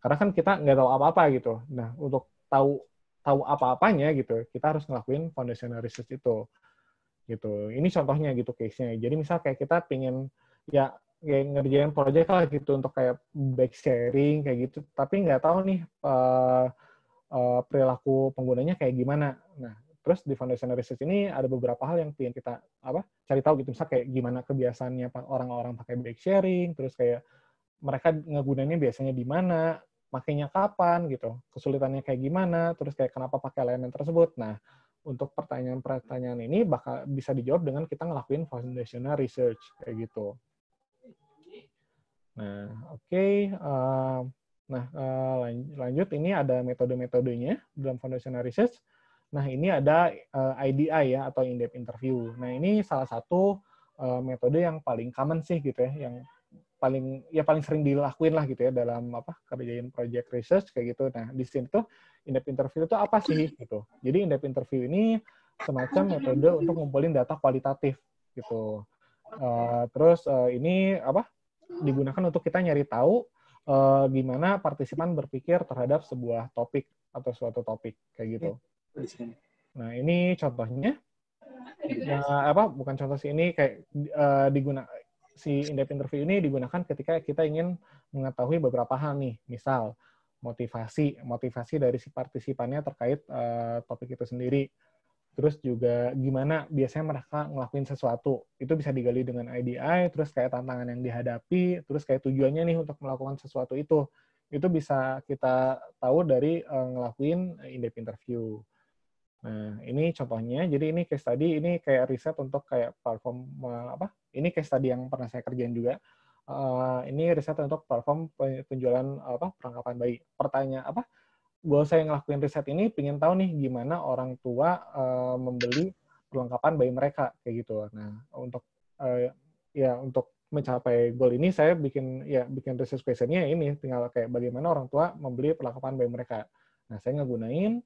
Karena kan kita nggak tahu apa-apa gitu. Nah, untuk tahu apa-apanya gitu, kita harus ngelakuin foundational research itu. Gitu. Ini contohnya gitu case-nya. Jadi misal kayak kita pengen ya ngerjain project lah gitu untuk kayak back sharing kayak gitu, tapi nggak tahu nih perilaku penggunanya kayak gimana. Nah, terus di foundational research ini ada beberapa hal yang pengen kita cari tahu gitu. Misal kayak gimana kebiasaannya orang-orang pakai back sharing, terus kayak mereka ngegunainnya biasanya di mana, makainya kapan gitu, kesulitannya kayak gimana, terus kayak kenapa pakai layanan tersebut. Nah, untuk pertanyaan-pertanyaan ini bakal bisa dijawab dengan kita ngelakuin foundational research kayak gitu. Nah, oke. Lanjut ini ada metode-metodenya dalam foundational research. Nah, ini ada IDI ya atau in-depth interview. Nah, ini salah satu metode yang paling common sih gitu ya, yang paling sering dilakuin lah gitu ya dalam kerjain project research kayak gitu. Nah, di sini tuh in-depth interview itu apa sih gitu. Jadi in-depth interview ini semacam metode untuk ngumpulin data kualitatif gitu. Terus ini digunakan untuk kita nyari tahu gimana partisipan berpikir terhadap sebuah topik atau suatu topik kayak gitu. Nah, ini contohnya. Bukan contoh sih, ini kayak si in-depth interview ini digunakan ketika kita ingin mengetahui beberapa hal nih, misal motivasi dari si partisipannya terkait topik itu sendiri. Terus juga gimana biasanya mereka ngelakuin sesuatu. Itu bisa digali dengan IDI, terus kayak tantangan yang dihadapi, terus kayak tujuannya nih untuk melakukan sesuatu itu. Itu bisa kita tahu dari ngelakuin in-depth interview. Nah, ini contohnya. Jadi ini case study, ini kayak riset untuk kayak platform Ini case study yang pernah saya kerjain juga. Ini riset untuk platform penjualan perlengkapan bayi. Pertanyaan gue saya ngelakuin riset ini pengen tahu nih gimana orang tua membeli perlengkapan bayi mereka kayak gitu. Nah, untuk untuk mencapai goal ini saya bikin research questionnya ini tinggal kayak bagaimana orang tua membeli perlengkapan bayi mereka. Nah, saya ngegunain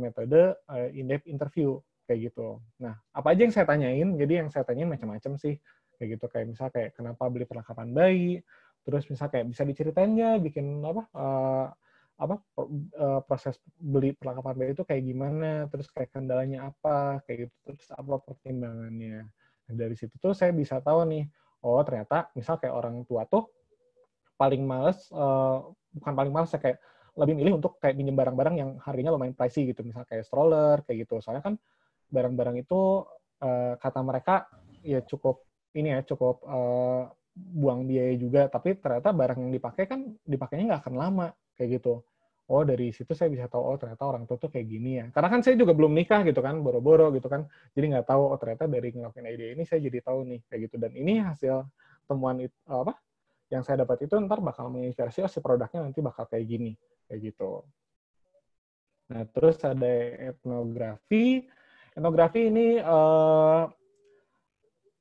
metode in-depth interview kayak gitu. Nah, apa aja yang saya tanyain? Jadi yang saya tanyain macam-macam sih kayak gitu, kayak misal kayak kenapa beli perlengkapan bayi, terus misal kayak bisa diceritain nggak bikin proses beli perlengkapan bayi itu kayak gimana, terus kayak kendalanya apa, kayak gitu, terus apa pertimbangannya. Nah, dari situ tuh saya bisa tahu nih, oh ternyata misal kayak orang tua tuh paling males, bukan paling males ya, kayak lebih milih untuk kayak pinjam barang-barang yang harganya lumayan pricey gitu, misal kayak stroller, kayak gitu. Soalnya kan barang-barang itu kata mereka ya cukup buang biaya juga, tapi ternyata barang yang dipakai kan dipakainya nggak akan lama kayak gitu. Oh, dari situ saya bisa tahu, oh ternyata orang tua tuh kayak gini ya. Karena kan saya juga belum nikah gitu kan, boro-boro gitu kan. Jadi nggak tahu, oh ternyata dari ngelakuin ide ini saya jadi tahu nih kayak gitu. Dan ini hasil temuan yang saya dapat itu ntar bakal menginspirasi, oh si produknya nanti bakal kayak gini kayak gitu. Nah, terus ada etnografi. Etnografi ini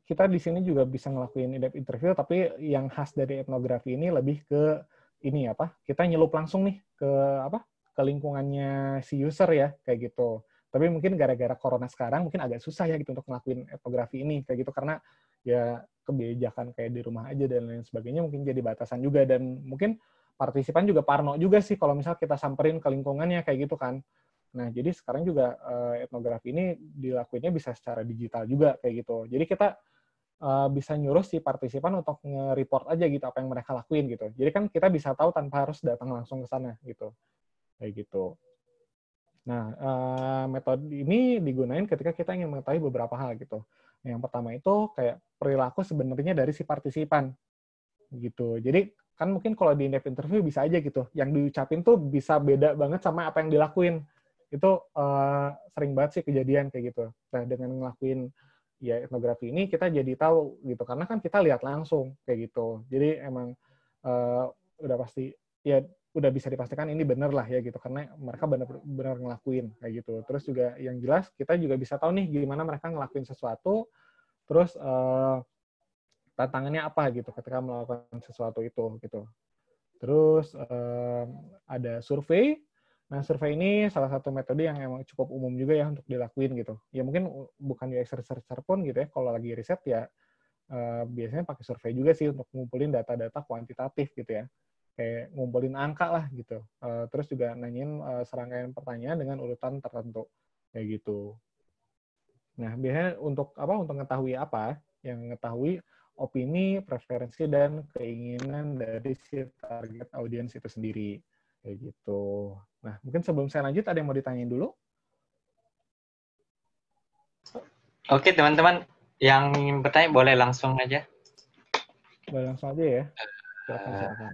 kita di sini juga bisa ngelakuin in-depth interview, tapi yang khas dari etnografi ini lebih ke ini kita nyelup langsung nih ke lingkungannya si user ya kayak gitu. Tapi mungkin gara-gara corona sekarang mungkin agak susah ya gitu untuk ngelakuin etnografi ini kayak gitu, karena ya kebijakan kayak di rumah aja dan lain sebagainya mungkin jadi batasan juga, dan mungkin partisipan juga parno juga sih kalau misal kita samperin ke lingkungannya kayak gitu kan. Nah, jadi sekarang juga etnografi ini dilakuinnya bisa secara digital juga kayak gitu. Jadi kita bisa nyuruh si partisipan untuk nge-report aja gitu apa yang mereka lakuin gitu. Jadi kan kita bisa tahu tanpa harus datang langsung ke sana gitu. Kayak gitu. Nah, metode ini digunain ketika kita ingin mengetahui beberapa hal gitu. Yang pertama itu kayak perilaku sebenarnya dari si partisipan gitu. Jadi kan mungkin kalau di in-depth interview bisa aja gitu. Yang diucapin tuh bisa beda banget sama apa yang dilakuin. Itu sering banget sih kejadian kayak gitu. Nah, dengan ngelakuin ya etnografi ini kita jadi tahu gitu, karena kan kita lihat langsung kayak gitu. Jadi emang udah pasti ya udah bisa dipastikan ini bener lah ya gitu, karena mereka benar-benar ngelakuin kayak gitu. Terus juga yang jelas kita juga bisa tahu nih gimana mereka ngelakuin sesuatu, terus tantangannya apa gitu ketika melakukan sesuatu itu gitu. Terus ada survei. Nah, survei ini salah satu metode yang emang cukup umum juga ya untuk dilakuin gitu. Ya mungkin bukan UX researcher pun gitu ya, kalau lagi riset ya biasanya pakai survei juga sih untuk ngumpulin data-data kuantitatif gitu ya. Kayak ngumpulin angka lah gitu. Terus juga nanyain serangkaian pertanyaan dengan urutan tertentu kayak gitu. Nah, biasanya untuk untuk mengetahui apa? Yang mengetahui opini, preferensi, dan keinginan dari si target audiens itu sendiri. Kayak gitu. Nah, mungkin sebelum saya lanjut, ada yang mau ditanyain dulu? Oke, teman-teman. Yang ingin bertanya boleh langsung aja. Boleh langsung aja ya. Silakan.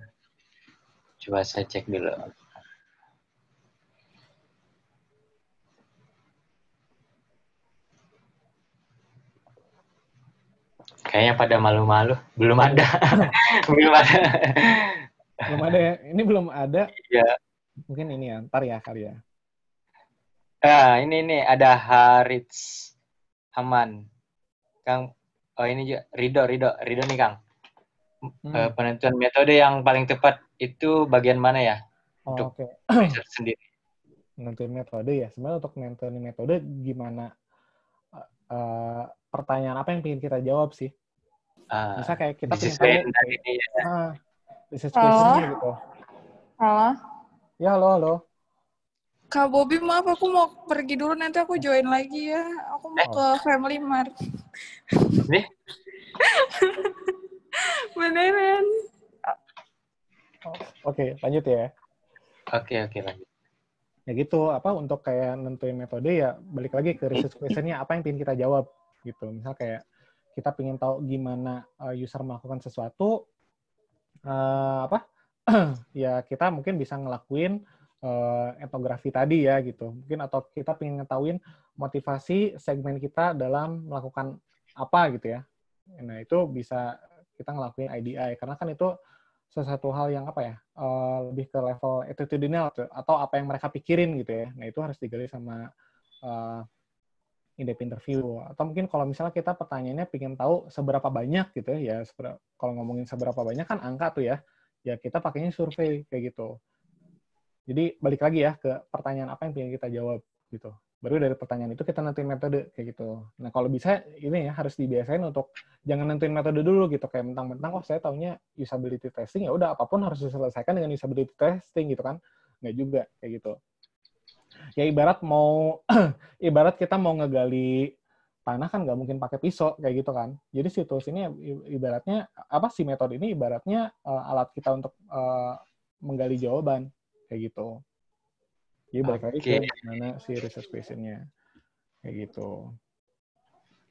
Coba saya cek dulu. Kayaknya pada malu-malu. Belum ada. Belum ada. Belum ada ya? Ini belum ada. Iya. Mungkin ini ya, ntar ya kali ya. Ini ada Harits Aman. Kang, oh ini juga Rido nih Kang. Penentuan metode yang paling tepat itu bagian mana ya? Untuk riset sendiri. Nentuin metode ya. Sebenarnya untuk nentuin metode gimana? Pertanyaan apa yang ingin kita jawab sih? Misal kayak kita pengen tahu research question gitu. Halo? Ya, halo. Kak Bobby, maaf aku mau pergi dulu, nanti aku join lagi ya. Aku mau ke Family Mart. Nih, Beneran. Oke, lanjut ya. oke lanjut. Ya gitu, untuk kayak nentuin metode ya balik lagi ke research question-nya apa yang ingin kita jawab gitu. Misal kayak kita pengen tahu gimana user melakukan sesuatu, ya kita mungkin bisa ngelakuin etnografi tadi ya gitu. Mungkin atau kita pengen ngetahuin motivasi segmen kita dalam melakukan apa gitu ya. Nah, itu bisa kita ngelakuin IDI karena kan itu sesuatu hal yang lebih ke level attitudinal atau apa yang mereka pikirin gitu ya. Nah, itu harus digali sama in-depth interview. Atau mungkin kalau misalnya kita pertanyaannya pengen tahu seberapa banyak gitu ya, kalau ngomongin seberapa banyak kan angka tuh ya kita pakainya survei kayak gitu. Jadi balik lagi ya ke pertanyaan apa yang pengen kita jawab gitu. Baru dari pertanyaan itu kita nentuin metode kayak gitu. Nah, kalau bisa ini ya harus dibiasain untuk jangan nentuin metode dulu gitu, kayak mentang-mentang saya taunya usability testing, ya udah apapun harus diselesaikan dengan usability testing gitu kan. Nggak juga kayak gitu. Ya ibarat kita mau ngegali tanah kan nggak mungkin pakai pisau kayak gitu kan. Jadi si tools ini ibaratnya si metode ini ibaratnya alat kita untuk menggali jawaban kayak gitu. Jadi balik lagi ke mana si research question-nya. Kayak gitu.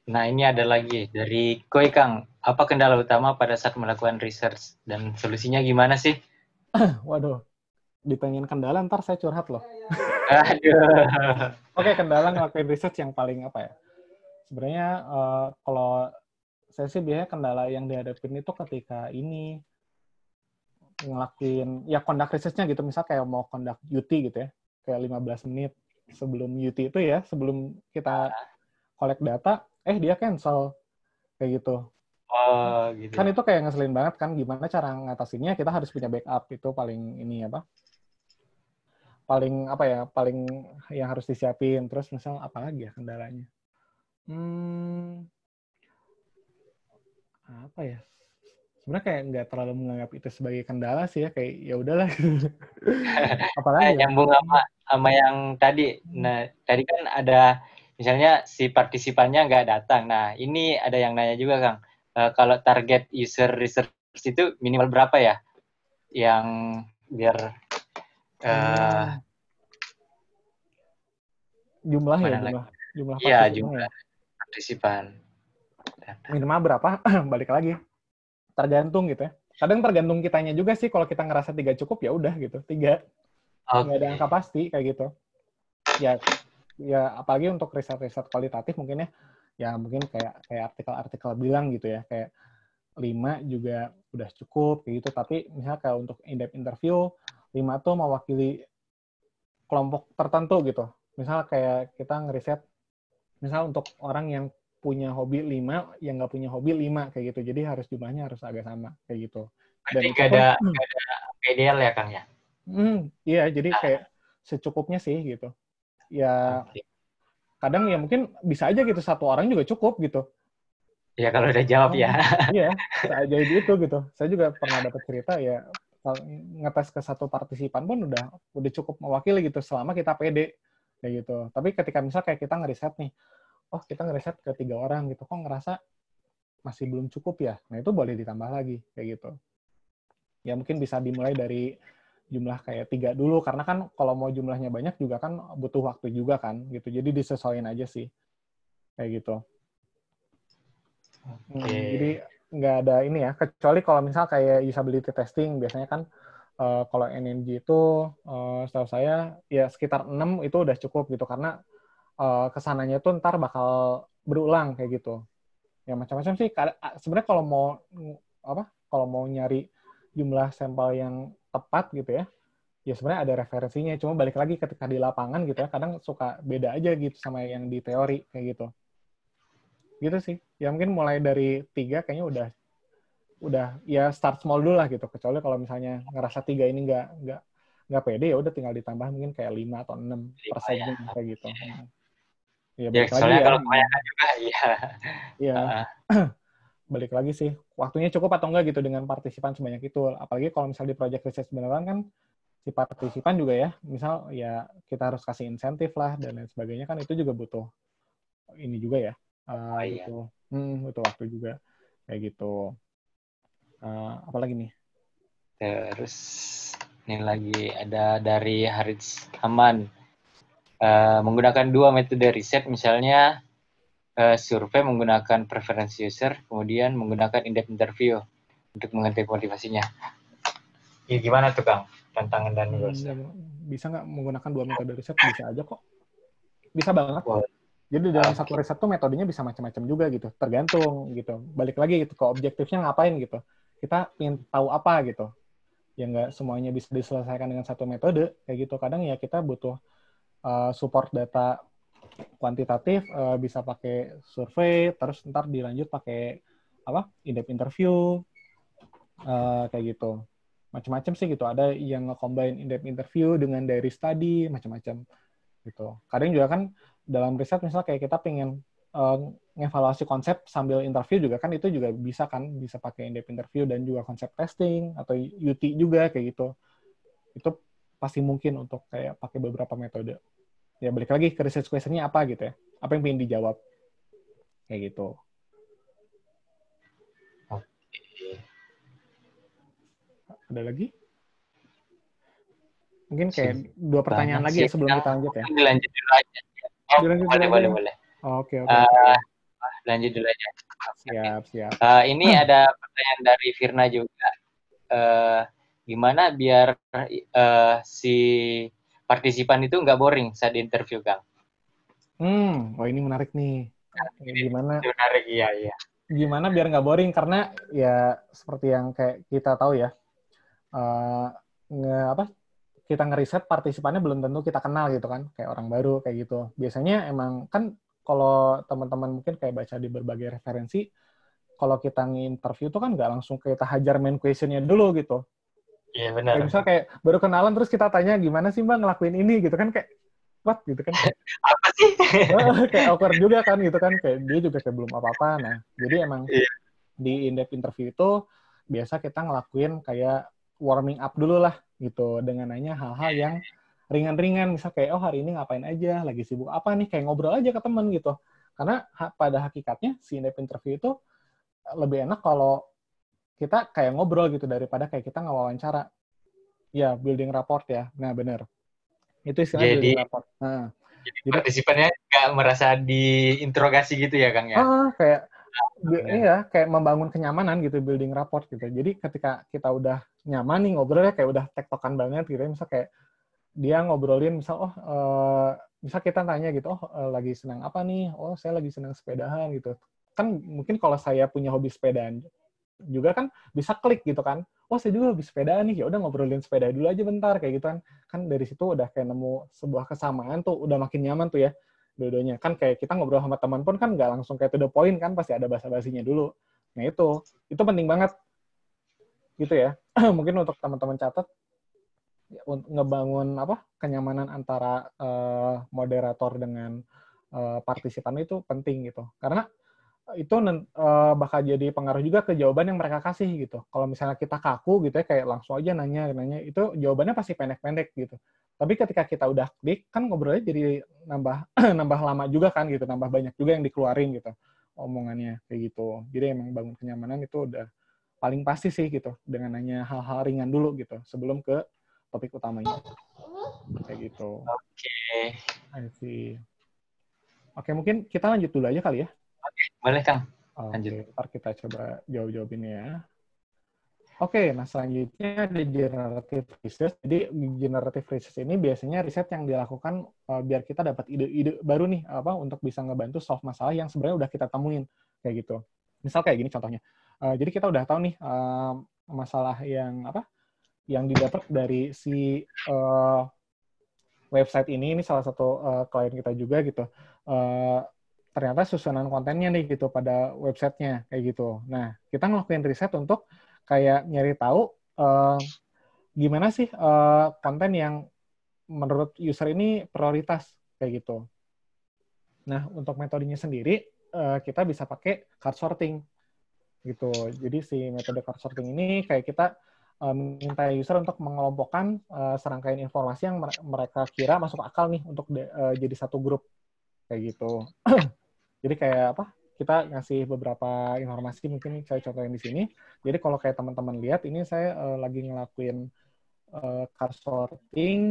Nah, ini ada lagi dari Koi Kang. Apa kendala utama pada saat melakukan research dan solusinya gimana sih? Waduh, dipengen kendala ntar saya curhat loh. Aduh. Oke, kendala ngelakuin research yang paling sebenarnya kalau saya sih biasanya kendala yang dihadapin itu ketika ini ngelakuin ya conduct research-nya gitu, misal kayak mau conduct UT gitu ya. Kayak 15 menit sebelum UT itu ya, sebelum kita collect data, dia cancel. Kayak gitu. Oh, gitu. Kan itu kayak ngeselin banget kan, gimana cara ngatasinnya, kita harus punya backup, itu paling paling yang harus disiapin. Terus misal apa lagi ya kendalanya? Apa ya? Sebenarnya kayak nggak terlalu menganggap itu sebagai kendala sih ya, kayak ya udahlah. Apalagi ya? Nyambung sama yang tadi. Nah, tadi kan ada misalnya si partisipannya nggak datang. Nah, ini ada yang nanya juga, Kang. Kalau target user research itu minimal berapa ya? Yang biar jumlah iya, jumlah partisipan. Minimal berapa? Balik lagi. Tergantung gitu ya. Kadang tergantung kitanya juga sih, kalau kita ngerasa 3 cukup ya udah gitu, 3. Nggak ada angka pasti kayak gitu. Ya apalagi untuk riset-riset kualitatif mungkin ya mungkin kayak artikel-artikel bilang gitu ya, kayak 5 juga udah cukup kayak gitu. Tapi misalnya kayak untuk in-depth interview, 5 tuh mewakili kelompok tertentu gitu. Misal kayak kita ngeriset, misal untuk orang yang punya hobi 5, yang nggak punya hobi 5 kayak gitu. Jadi jumlahnya harus agak sama kayak gitu. Dan nggak ada ideal ya, Kang ya? Iya, jadi kayak secukupnya sih gitu. Ya kadang ya mungkin bisa aja gitu, 1 orang juga cukup gitu. Ya kalau udah jawab ya. Iya, seajaib itu gitu. Saya juga pernah dapat cerita ya, ngetes ke 1 partisipan pun udah cukup mewakili gitu, selama kita pede kayak gitu. Tapi ketika misal kayak kita ngeriset nih, kita ngeriset ke 3 orang gitu, kok ngerasa masih belum cukup ya? Nah, itu boleh ditambah lagi kayak gitu. Ya mungkin bisa dimulai dari jumlah kayak 3 dulu, karena kan kalau mau jumlahnya banyak juga kan butuh waktu juga kan gitu. Jadi disesuaikan aja sih kayak gitu. Jadi nggak ada ini ya, kecuali kalau misal kayak usability testing, biasanya kan kalau NNG itu setahu saya ya sekitar 6 itu udah cukup gitu, karena kesananya tuh ntar bakal berulang kayak gitu. Ya macam-macam sih. Sebenarnya kalau mau nyari jumlah sampel yang tepat gitu ya sebenarnya ada referensinya. Cuma balik lagi ketika di lapangan gitu ya, kadang suka beda aja gitu sama yang di teori kayak gitu. Gitu sih. Ya mungkin mulai dari 3 kayaknya udah ya start small dulu lah gitu. Kecuali kalau misalnya ngerasa 3 ini nggak pede, ya udah tinggal ditambah mungkin kayak 5 atau 6% kayak gitu. Ya, balik lagi soalnya ya. Kalau kebanyakan juga, Iya. Balik lagi sih, waktunya cukup atau enggak gitu dengan partisipan sebanyak itu. Apalagi kalau misalnya di project research beneran kan, si partisipan juga ya, misal ya kita harus kasih insentif lah dan lain sebagainya, kan itu juga butuh ini juga ya, Iya. butuh waktu juga kayak gitu. Apalagi nih? Terus ini lagi ada dari Haris Haman. Menggunakan 2 metode riset, misalnya survei menggunakan preferensi user, kemudian menggunakan in-depth interview untuk mengerti motivasinya. Ya, gimana tuh Kang? Tantangan dan goalsnya? Bisa nggak menggunakan 2 metode riset? Bisa aja kok. Bisa banget. Wow. Jadi dalam satu riset tuh metodenya bisa macam-macam juga gitu. Tergantung gitu. Balik lagi gitu ke objektifnya ngapain gitu. Kita ingin tahu apa gitu. Ya nggak semuanya bisa diselesaikan dengan satu metode. Kayak gitu. Kadang ya kita butuh support data kuantitatif, bisa pakai survei, terus ntar dilanjut pakai in-depth interview, kayak gitu. Macam-macam sih gitu. Ada yang nge-combine in-depth interview dengan diary study, macam-macam gitu. Kadang juga kan dalam riset misalnya kayak kita pengen ngevaluasi konsep sambil interview juga kan, itu juga bisa kan, bisa pakai in-depth interview dan juga konsep testing atau UT juga kayak gitu. Itu pasti mungkin untuk kayak pakai beberapa metode. Ya balik lagi ke research question-nya apa gitu ya. Apa yang pengen dijawab. Kayak gitu. Ada lagi? Mungkin kayak 2 pertanyaan lagi ya sebelum kita lanjut ya. Dilanjut dulu aja. Boleh. Oke. Lanjut dulu aja. Siap. Ini ada pertanyaan dari Firna juga. Gimana biar si partisipan itu nggak boring saat interview, Kang? Ini menarik nih. Gimana? Menarik, iya. Gimana biar nggak boring? Karena ya seperti yang kayak kita tahu ya, kita ngeriset partisipannya belum tentu kita kenal gitu kan, kayak orang baru kayak gitu. Biasanya emang kan kalau teman-teman mungkin kayak baca di berbagai referensi, kalau kita nge-interview tuh kan nggak langsung kita hajar main question-nya dulu gitu. Iya, benar. Kayak misalnya kayak baru kenalan terus kita tanya gimana sih Mbak ngelakuin ini gitu kan, kayak what gitu kan, kayak apa sih? kayak awkward juga kan gitu kan, kayak dia juga kayak belum apa-apa. Nah, jadi emang di in-depth interview itu biasa kita ngelakuin kayak warming up dulu lah gitu, dengan nanya hal-hal yang ringan-ringan, misal kayak hari ini ngapain aja, lagi sibuk apa nih, kayak ngobrol aja ke temen gitu. Karena pada hakikatnya si in-depth interview itu lebih enak kalau kita kayak ngobrol gitu daripada kayak kita ngewawancara. Ya, building rapport ya. Nah, bener. Itu istilah building rapport. Jadi partisipannya nggak merasa diinterogasi gitu ya, Kang ya? Kayak kayak membangun kenyamanan gitu, building rapport gitu. Jadi ketika kita udah nyaman nih ngobrolnya, kayak udah tektokan banget gitu. Misal kayak dia ngobrolin, misal misal kita tanya gitu, lagi senang apa nih? Oh, saya lagi senang sepedahan gitu. Kan mungkin kalau saya punya hobi sepedaan juga kan bisa klik gitu kan. Oh, saya juga hobi sepedaan nih. Ya udah ngobrolin sepeda dulu aja bentar kayak gitu kan. Kan dari situ udah kayak nemu sebuah kesamaan tuh, udah makin nyaman tuh ya dua-duanya. Kan kayak kita ngobrol sama teman pun kan nggak langsung kayak to the point kan, pasti ada basa-basinya dulu. Nah itu penting banget gitu ya. Mungkin untuk teman-teman catat, ngebangun kenyamanan antara moderator dengan partisipan itu penting gitu. Karena itu bakal jadi pengaruh juga ke jawaban yang mereka kasih gitu. Kalau misalnya kita kaku gitu ya, kayak langsung aja nanya, itu jawabannya pasti pendek-pendek gitu. Tapi ketika kita udah klik, kan ngobrolnya jadi nambah lama juga kan gitu, nambah banyak juga yang dikeluarin gitu omongannya kayak gitu. Jadi emang bangun kenyamanan itu udah paling pasti sih gitu, dengan nanya hal-hal ringan dulu gitu sebelum ke topik utamanya. Kayak gitu. Oke. Oke, mungkin kita lanjut dulu aja kali ya. Oke, boleh Kang. Lanjut. Ntar kita coba jawab-jawabin ya. Oke, nah selanjutnya ada generative research. Jadi generative research ini biasanya riset yang dilakukan biar kita dapat ide-ide baru nih untuk bisa ngebantu solve masalah yang sebenarnya udah kita temuin kayak gitu. Misal kayak gini contohnya. Jadi kita udah tahu nih masalah yang didapat dari si website ini salah satu klien kita juga gitu. Ternyata susunan kontennya nih gitu pada websitenya kayak gitu. Nah, kita ngelakuin riset untuk kayak nyari tahu gimana sih konten yang menurut user ini prioritas kayak gitu. Nah, untuk metodenya sendiri kita bisa pakai card sorting gitu. Jadi si metode card sorting ini kayak kita minta user untuk mengelompokkan serangkaian informasi yang mereka kira masuk akal nih untuk jadi satu grup kayak gitu. Jadi kayak apa? Kita ngasih beberapa informasi, mungkin saya contohin di sini. Jadi kalau kayak teman-teman lihat, ini saya lagi ngelakuin card sorting,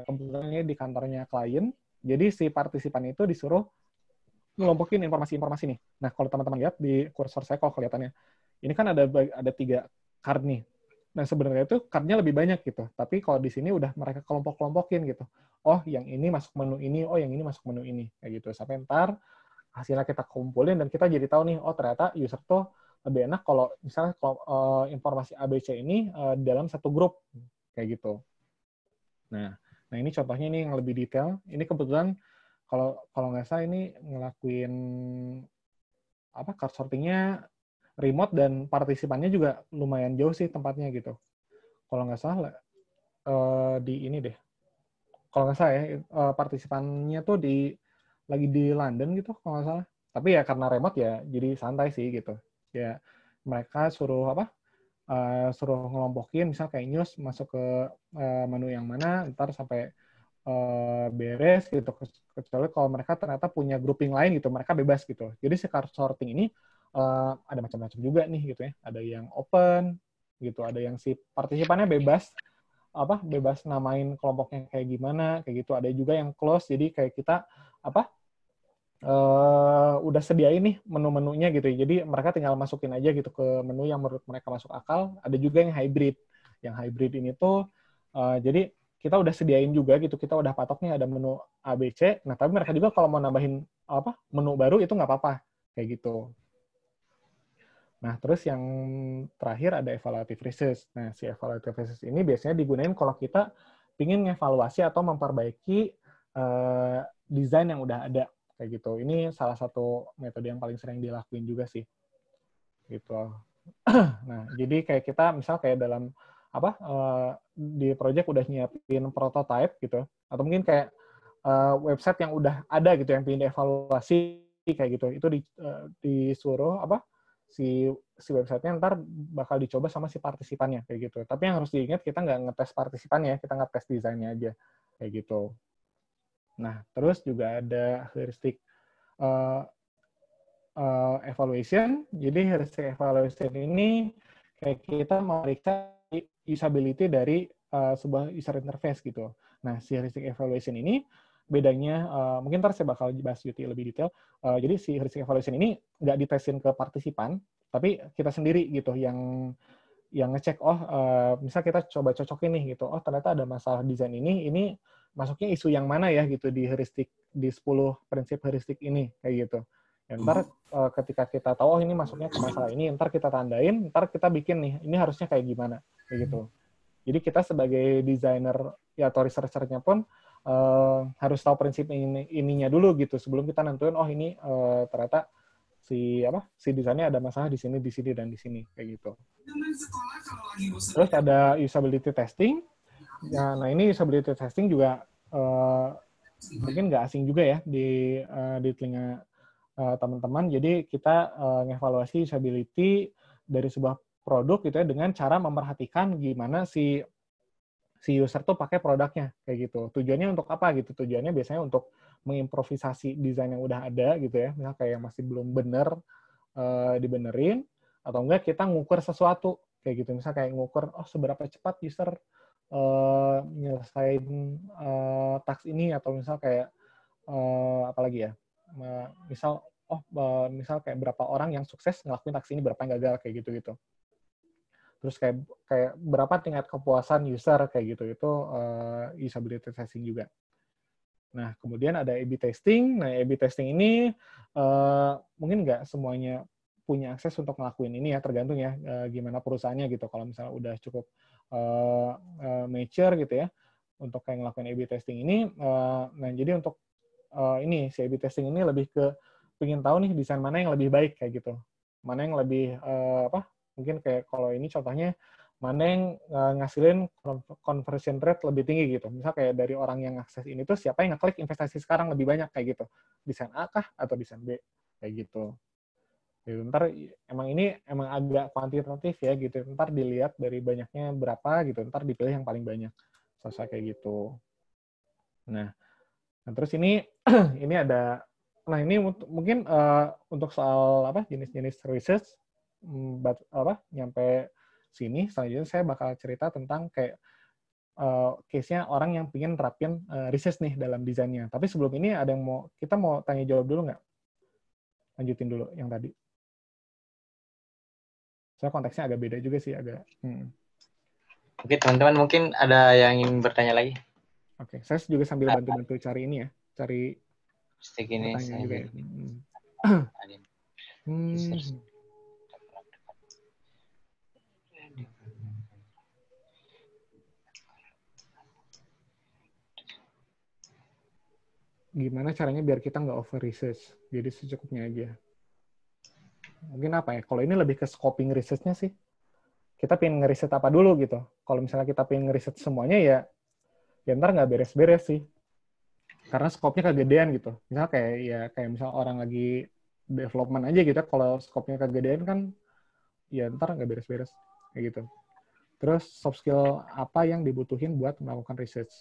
kebetulan ini di kantornya klien. Jadi si partisipan itu disuruh ngelompokin informasi-informasi nih. Nah, kalau teman-teman lihat di kursor saya, kalau kelihatannya, ini kan ada 3 card nih. Nah, sebenarnya itu card-nya lebih banyak gitu. Tapi kalau di sini udah mereka kelompok-kelompokin gitu. Oh, yang ini masuk menu ini, oh yang ini masuk menu ini. Kayak gitu. Sampai ntar hasilnya kita kumpulin dan kita jadi tahu nih, oh ternyata user tuh lebih enak kalau misalnya informasi ABC ini dalam satu grup. Kayak gitu. Nah ini contohnya nih yang lebih detail. Ini kebetulan kalau nggak salah ini ngelakuin card sortingnya remote dan partisipannya juga lumayan jauh sih tempatnya gitu. Kalau nggak salah di ini deh. Kalau nggak salah ya partisipannya tuh lagi di London gitu kalau nggak salah. Tapi ya karena remote ya jadi santai sih gitu. Ya mereka suruh suruh ngelompokin misal kayak news masuk ke menu yang mana ntar sampai beres gitu, kecuali kalau mereka ternyata punya grouping lain gitu, mereka bebas gitu. Jadi si card sorting ini ada macam-macam juga nih gitu ya. Ada yang open gitu, ada yang si partisipannya bebas bebas namain kelompoknya kayak gimana kayak gitu. Ada juga yang close, jadi kayak kita udah sediain nih menu-menunya gitu. Jadi mereka tinggal masukin aja gitu ke menu yang menurut mereka masuk akal. Ada juga yang hybrid. Yang hybrid ini tuh jadi kita udah sediain juga gitu, kita udah patok nih ada menu ABC. Nah, tapi mereka juga kalau mau nambahin menu baru itu nggak apa-apa kayak gitu. Nah, terus yang terakhir ada evaluative research. Nah, si evaluative research ini biasanya digunain kalau kita ingin ngevaluasi atau memperbaiki desain yang udah ada kayak gitu. Ini salah satu metode yang paling sering dilakuin juga sih. Gitu. Nah, jadi kayak kita misal kayak dalam di project udah nyiapin prototype gitu, atau mungkin kayak website yang udah ada gitu yang pengen dievaluasi kayak gitu, itu disuruh si websitenya ntar bakal dicoba sama si partisipannya kayak gitu. Tapi yang harus diingat kita nggak ngetes partisipannya, kita ngetes desainnya aja kayak gitu. Nah, terus juga ada heuristic evaluation. Jadi heuristic evaluation ini kayak kita memeriksa usability dari sebuah user interface gitu. Nah, si heuristic evaluation ini bedanya, mungkin ntar saya bakal bahas Yuti lebih detail. Jadi si heuristic evaluation ini nggak ditesin ke partisipan, tapi kita sendiri gitu yang ngecek, misal kita coba cocokin nih gitu, ternyata ada masalah desain ini masuknya isu yang mana ya gitu di heuristic, di 10 prinsip heuristic ini kayak gitu. Ya, ntar ketika kita tahu ini masuknya ke masalah ini, ntar kita tandain, ntar kita bikin nih, ini harusnya kayak gimana, kayak gitu. Jadi kita sebagai desainer ya atau researcher-nya pun harus tahu prinsip ininya dulu gitu sebelum kita nentuin ini ternyata si desainnya ada masalah di sini dan di sini kayak gitu. Terus ada usability testing. Nah ini usability testing juga mungkin nggak asing juga ya di telinga teman-teman. Jadi kita ngevaluasi usability dari sebuah produk gitu ya dengan cara memperhatikan gimana si user tuh pakai produknya kayak gitu. Tujuannya untuk apa gitu? Tujuannya biasanya untuk mengimprovisasi desain yang udah ada gitu ya. Misalnya kayak yang masih belum bener dibenerin, atau enggak kita ngukur sesuatu kayak gitu. Misalnya kayak ngukur seberapa cepat user nyelesain task ini, atau misal kayak apalagi ya, misal kayak berapa orang yang sukses ngelakuin task ini, berapa yang gagal kayak gitu. Terus kayak berapa tingkat kepuasan user kayak gitu, itu usability testing juga. Nah, kemudian ada A/B testing. Nah, A/B testing ini mungkin nggak semuanya punya akses untuk ngelakuin ini ya, tergantung ya gimana perusahaannya gitu. Kalau misalnya udah cukup mature gitu ya, untuk kayak ngelakuin A/B testing ini, nah jadi untuk ini si A/B testing ini lebih ke pengen tahu nih desain mana yang lebih baik kayak gitu, mana yang lebih mungkin kayak kalau ini contohnya mana yang ngasilin conversion rate lebih tinggi gitu. Misal kayak dari orang yang akses ini tuh siapa yang ngeklik investasi sekarang lebih banyak kayak gitu. Desain A kah atau desain B kayak gitu. Gitu. Ntar emang agak kuantitatif ya gitu. Ntar dilihat dari banyaknya berapa gitu. Ntar dipilih yang paling banyak. Selesai kayak gitu. Nah terus ini ini ada. Nah ini mungkin untuk soal jenis-jenis research, nyampe sini selanjutnya saya bakal cerita tentang kayak case-nya orang yang pengen terapin research nih dalam desainnya. Tapi sebelum ini kita mau tanya jawab dulu nggak? Lanjutin dulu yang tadi. Soalnya konteksnya agak beda juga sih, agak. Oke, teman-teman mungkin ada yang ingin bertanya lagi. Oke, saya juga sambil bantu-bantu cari ini ya, cari Ini pertanyaan juga ya. Gimana caranya biar kita nggak over research, jadi secukupnya aja. Mungkin apa ya, kalau ini lebih ke scoping research-nya sih. Kita pengen ngeriset apa dulu gitu. Kalau misalnya kita pengen ngeriset semuanya ya ntar nggak beres-beres sih. Karena skopnya kegedean gitu. Misal kayak misal orang lagi development aja gitu, kalau skopnya kegedean kan ya ntar nggak beres-beres kayak gitu. Terus soft skill apa yang dibutuhin buat melakukan research?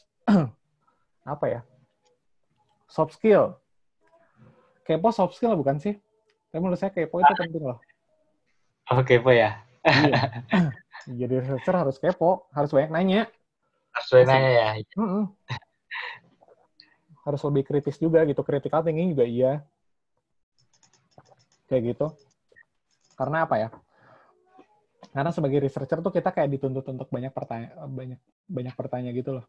Apa ya? Soft skill. Kepo soft skill bukan sih? Tapi menurut saya kepo itu penting loh. Oh, kepo ya? Iya. Jadi researcher harus kepo, harus banyak nanya. Harus banyak nanya ya? Harus lebih kritis juga gitu. Critical thinking juga iya. Kayak gitu. Karena apa ya? Karena sebagai researcher tuh kita kayak dituntut untuk banyak bertanya gitu loh.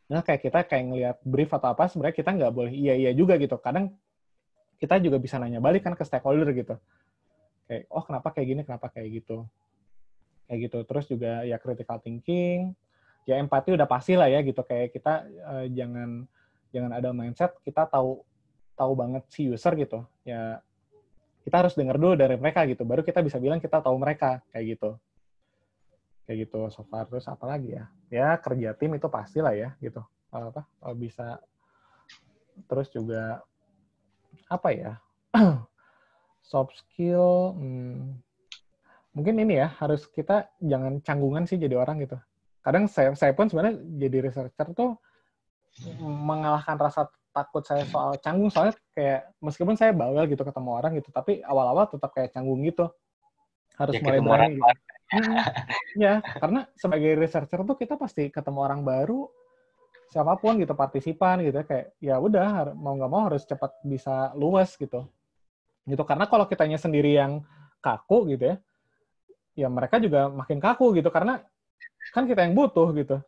Nah kayak kita ngelihat brief atau apa, sebenarnya kita nggak boleh iya juga gitu. Kadang kita juga bisa nanya balik kan ke stakeholder gitu. Kayak, oh kenapa kayak gini, kenapa kayak gitu. Kayak gitu. Terus juga ya critical thinking, ya empati udah pasti lah ya gitu. Kayak kita jangan ada mindset kita tahu banget si user gitu. Ya kita harus dengar dulu dari mereka gitu. Baru kita bisa bilang kita tahu mereka kayak gitu. Kayak gitu so far. Terus apa lagi ya? Ya kerja tim itu pasti lah ya gitu. Bisa. Terus juga apa ya? Soft skill mungkin ini ya, harus kita jangan canggungan sih jadi orang gitu. Kadang saya pun sebenarnya jadi researcher tuh mengalahkan rasa takut saya soal canggung, soalnya kayak meskipun saya bawel gitu ketemu orang gitu, tapi awal-awal tetap kayak canggung gitu. Harus ya, mulai berani gitu. Ya, karena sebagai researcher tuh kita pasti ketemu orang baru, siapapun gitu, partisipan gitu, kayak ya udah mau nggak mau harus cepat bisa luas gitu. Gitu, karena kalau kitanya sendiri yang kaku gitu ya mereka juga makin kaku gitu, karena kan kita yang butuh gitu.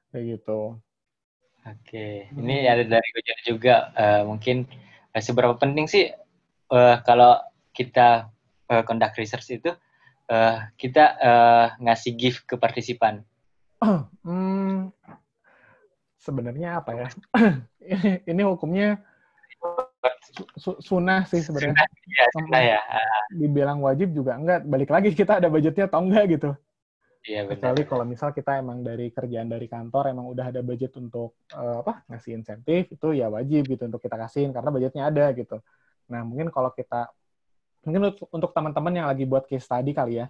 Kayak gitu. Oke, ini ada dari Gojan juga. Mungkin seberapa penting sih kalau kita conduct research itu kita ngasih gift ke partisipan? Sebenarnya apa ya? Ini hukumnya sunnah sih sebenarnya. Sunnah ya. Dibilang wajib juga enggak. Balik lagi kita ada budgetnya atau enggak gitu. Iya, kecuali kalau misal kita emang dari kerjaan dari kantor emang udah ada budget untuk ngasih insentif, itu ya wajib gitu untuk kita kasihin karena budgetnya ada gitu. Nah mungkin untuk teman-teman yang lagi buat case study kali ya,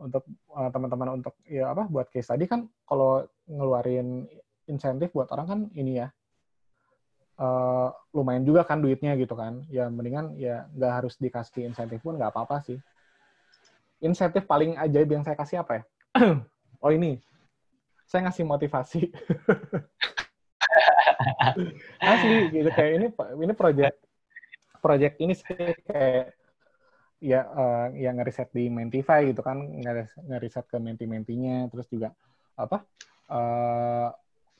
untuk teman-teman untuk buat case study kan kalau ngeluarin insentif buat orang kan ini ya lumayan juga kan duitnya gitu kan, ya mendingan ya nggak harus dikasih insentif pun nggak apa-apa sih. Insentif paling ajaib yang saya kasih apa ya? Oh ini, saya ngasih motivasi. Asli gitu, kayak ini project ini sih kayak ya yang ngeriset di Mentify gitu kan, ngeriset ke menti-mentinya, terus juga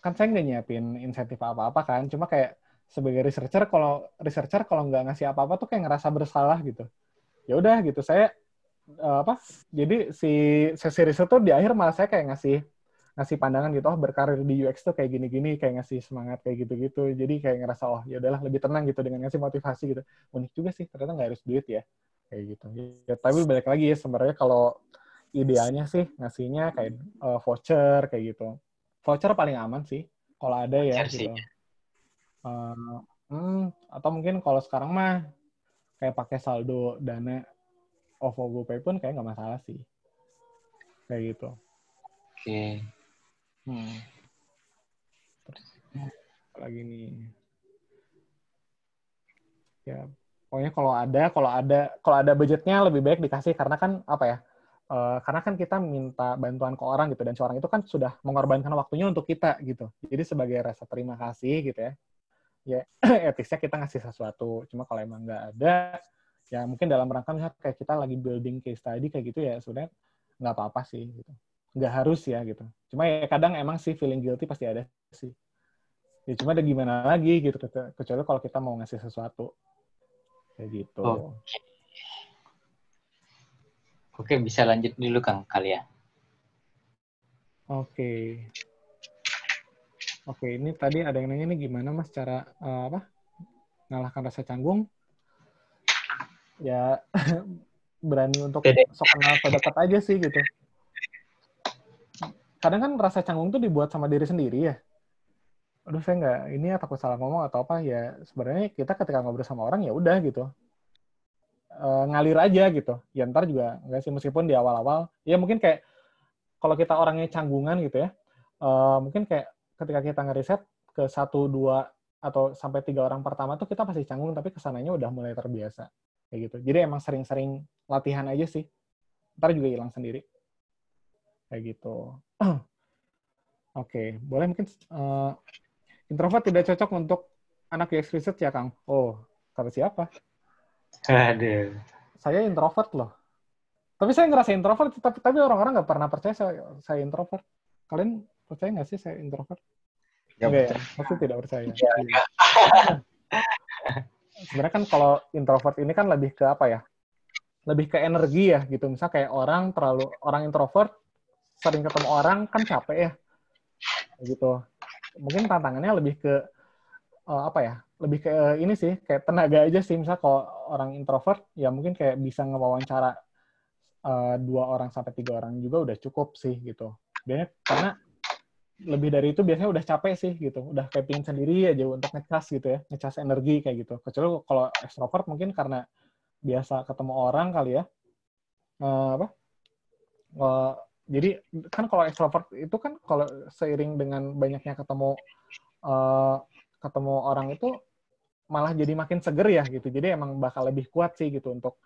kan saya nggak nyiapin insentif apa-apa kan, cuma kayak sebagai researcher kalau nggak ngasih apa-apa tuh kayak ngerasa bersalah gitu. Ya udah gitu, saya jadi si sesi riset tuh di akhir malah saya kayak ngasih pandangan gitu, berkarir di UX tuh kayak gini-gini, kayak ngasih semangat kayak gitu-gitu, jadi kayak ngerasa ya udahlah lebih tenang gitu dengan ngasih motivasi gitu. Unik juga sih, ternyata nggak harus duit ya kayak gitu ya, tapi balik lagi ya sebenarnya kalau idealnya sih ngasihnya kayak voucher kayak gitu. Voucher paling aman sih kalau ada ya gitu. Atau mungkin kalau sekarang mah kayak pakai saldo dana OVO GoPay pun kayak nggak masalah sih. Kayak gitu. Oke. Terus lagi nih. Ya, pokoknya kalau ada budgetnya lebih baik dikasih karena kan apa ya? Karena kan kita minta bantuan ke orang gitu dan seorang itu kan sudah mengorbankan waktunya untuk kita gitu. Jadi sebagai rasa terima kasih gitu ya. Ya etisnya kita ngasih sesuatu. Cuma kalau emang nggak ada, ya mungkin dalam rangka misalnya kayak kita lagi building case study kayak gitu ya sebenarnya nggak apa-apa sih gitu. Nggak harus ya gitu. Cuma ya kadang emang sih feeling guilty pasti ada sih. Ya cuma ada gimana lagi gitu kecuali kalau kita mau ngasih sesuatu kayak gitu. Oke, bisa lanjut dulu Kang kali ya. Oke, ini tadi ada yang nanya nih gimana Mas cara ngalahkan rasa canggung? Ya berani untuk sok kenal sok dekat aja sih gitu. Kadang kan rasa canggung tuh dibuat sama diri sendiri ya. Aduh saya nggak ini ya takut salah ngomong atau apa ya. Sebenarnya kita ketika ngobrol sama orang ya udah gitu. Ngalir aja gitu. Ya ntar juga nggak sih meskipun di awal-awal. Ya mungkin kayak kalau kita orangnya canggungan gitu ya. Mungkin kayak ketika kita ngeriset ke 1, 2, atau sampai 3 orang pertama tuh kita pasti canggung tapi kesananya udah mulai terbiasa. Kayak gitu. Jadi emang sering-sering latihan aja sih. Ntar juga hilang sendiri. Kayak gitu. Oke, boleh mungkin introvert tidak cocok untuk anak UX research ya, Kang? Oh, kata siapa? Aduh. Saya introvert loh. Tapi saya ngerasa introvert, tapi orang-orang nggak pernah percaya saya introvert. Kalian percaya nggak sih saya introvert? Enggak ya? Pasti tidak percaya. Sebenarnya kan kalau introvert ini kan lebih ke apa ya? Lebih ke energi ya gitu. Misal kayak orang introvert sering ketemu orang kan capek ya. Gitu. Mungkin tantangannya lebih ke apa ya? Lebih ke ini sih, kayak tenaga aja sih. Misal kalau orang introvert ya mungkin kayak bisa ngewawancara 2 orang sampai 3 orang juga udah cukup sih gitu. Biasanya karena lebih dari itu biasanya udah capek sih gitu. Udah kayak pingin sendiri aja untuk ngecas gitu ya, ngecas energi kayak gitu. Kecuali kalau extrovert mungkin karena biasa ketemu orang kali ya. Jadi kan kalau extrovert itu kan kalau seiring dengan banyaknya ketemu orang itu malah jadi makin seger ya gitu. Jadi emang bakal lebih kuat sih gitu untuk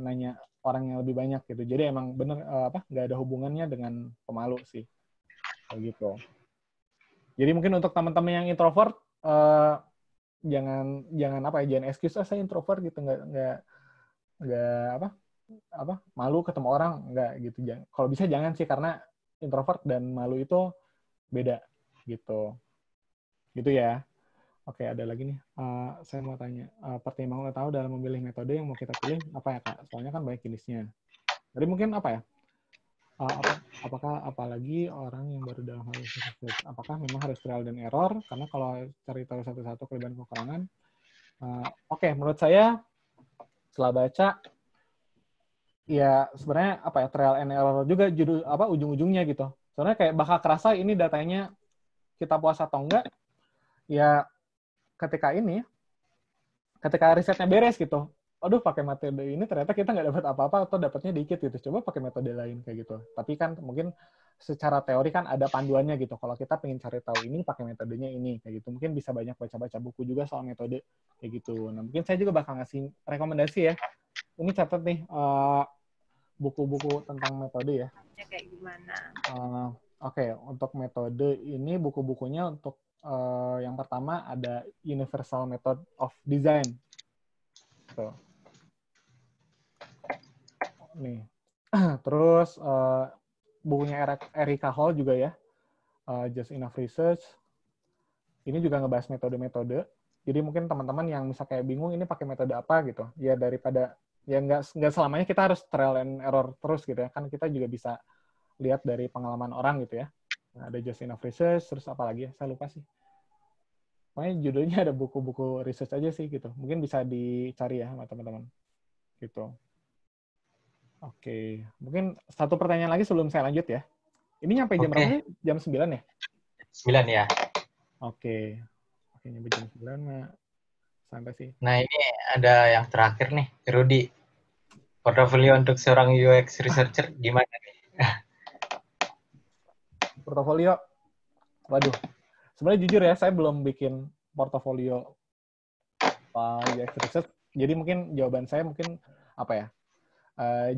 nanya orang yang lebih banyak gitu. Jadi emang bener nggak ada hubungannya dengan pemalu sih kayak gitu. Jadi mungkin untuk teman-teman yang introvert jangan excuse saya introvert gitu nggak malu ketemu orang nggak gitu. Kalau bisa jangan sih karena introvert dan malu itu beda gitu ya. Oke, ada lagi nih. Saya mau tanya, pertimbangan tahu dalam memilih metode yang mau kita pilih apa ya Kak? Soalnya kan banyak jenisnya. Jadi mungkin apa ya? Apakah apalagi orang yang baru dalam hal research, apakah memang harus trial dan error? Karena kalau cari tahu satu-satu kelebihan kekurangan, oke, menurut saya setelah baca, ya sebenarnya apa ya trial and error juga ujung-ujungnya gitu. Soalnya kayak bakal kerasa ini datanya kita puas atau enggak, ya ketika risetnya beres gitu, aduh pakai metode ini ternyata kita nggak dapat apa-apa atau dapatnya dikit gitu, coba pakai metode lain kayak gitu. Tapi kan mungkin secara teori kan ada panduannya gitu, kalau kita pengen cari tahu ini pakai metodenya ini kayak gitu, mungkin bisa banyak baca-baca buku juga soal metode kayak gitu. Nah mungkin saya juga bakal ngasih rekomendasi ya, ini catat nih buku-buku tentang metode ya. Kayak gimana? Oke, untuk metode ini buku-bukunya untuk yang pertama ada Universal Method of Design. Tuh. Nih. Terus bukunya Erika Hall juga ya, Just Enough Research. Ini juga ngebahas metode-metode. Jadi mungkin teman-teman yang misal kayak bingung ini pakai metode apa gitu, ya daripada ya nggak selamanya kita harus trial and error terus gitu ya, kan kita juga bisa lihat dari pengalaman orang gitu ya. Nah, ada Just Enough Research, terus apa lagi ya? Saya lupa sih. Pokoknya judulnya ada buku-buku research aja sih gitu. Mungkin bisa dicari ya sama teman-teman. Gitu. Oke. Mungkin satu pertanyaan lagi sebelum saya lanjut ya. Ini nyampe jam berapa sih? Jam 9 ya? 9 ya. Oke, nyampe jam 9 mah santai sih. Nah, ini ada yang terakhir nih, Rudy. portofolio untuk seorang UX researcher gimana nih? Portofolio, waduh. Sebenarnya jujur ya, saya belum bikin portofolio UX research. Jadi mungkin jawaban saya mungkin apa ya?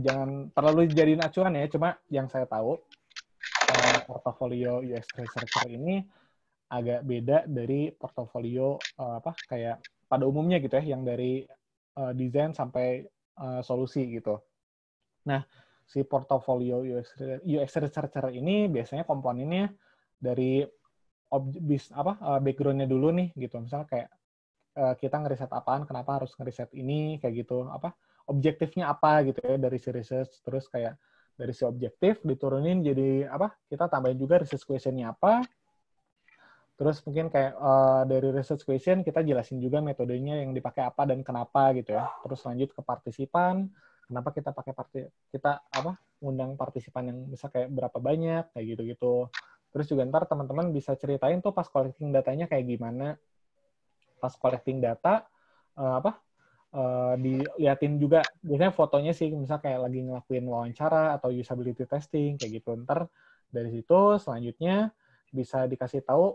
Jangan terlalu jadiin acuan ya. Cuma yang saya tahu portofolio UX researcher ini agak beda dari portofolio kayak pada umumnya gitu ya, yang dari desain sampai solusi gitu. Nah, si portofolio UX researcher ini biasanya komponennya dari background-nya dulu nih gitu. Misalnya kayak kita ngeriset apaan, kenapa harus ngeriset ini, kayak gitu. Objektifnya apa gitu ya dari si research. Terus kayak dari si objektif diturunin jadi kita tambahin juga research question-nya apa. Terus mungkin kayak dari research question kita jelasin juga metodenya yang dipakai apa dan kenapa gitu ya. Terus lanjut ke partisipan, kenapa kita ngundang partisipan yang bisa kayak berapa banyak kayak gitu-gitu. Terus juga ntar teman-teman bisa ceritain tuh pas collecting datanya kayak gimana. Pas collecting data diliatin juga biasanya fotonya sih, misal kayak lagi ngelakuin wawancara atau usability testing kayak gitu. Ntar dari situ selanjutnya bisa dikasih tahu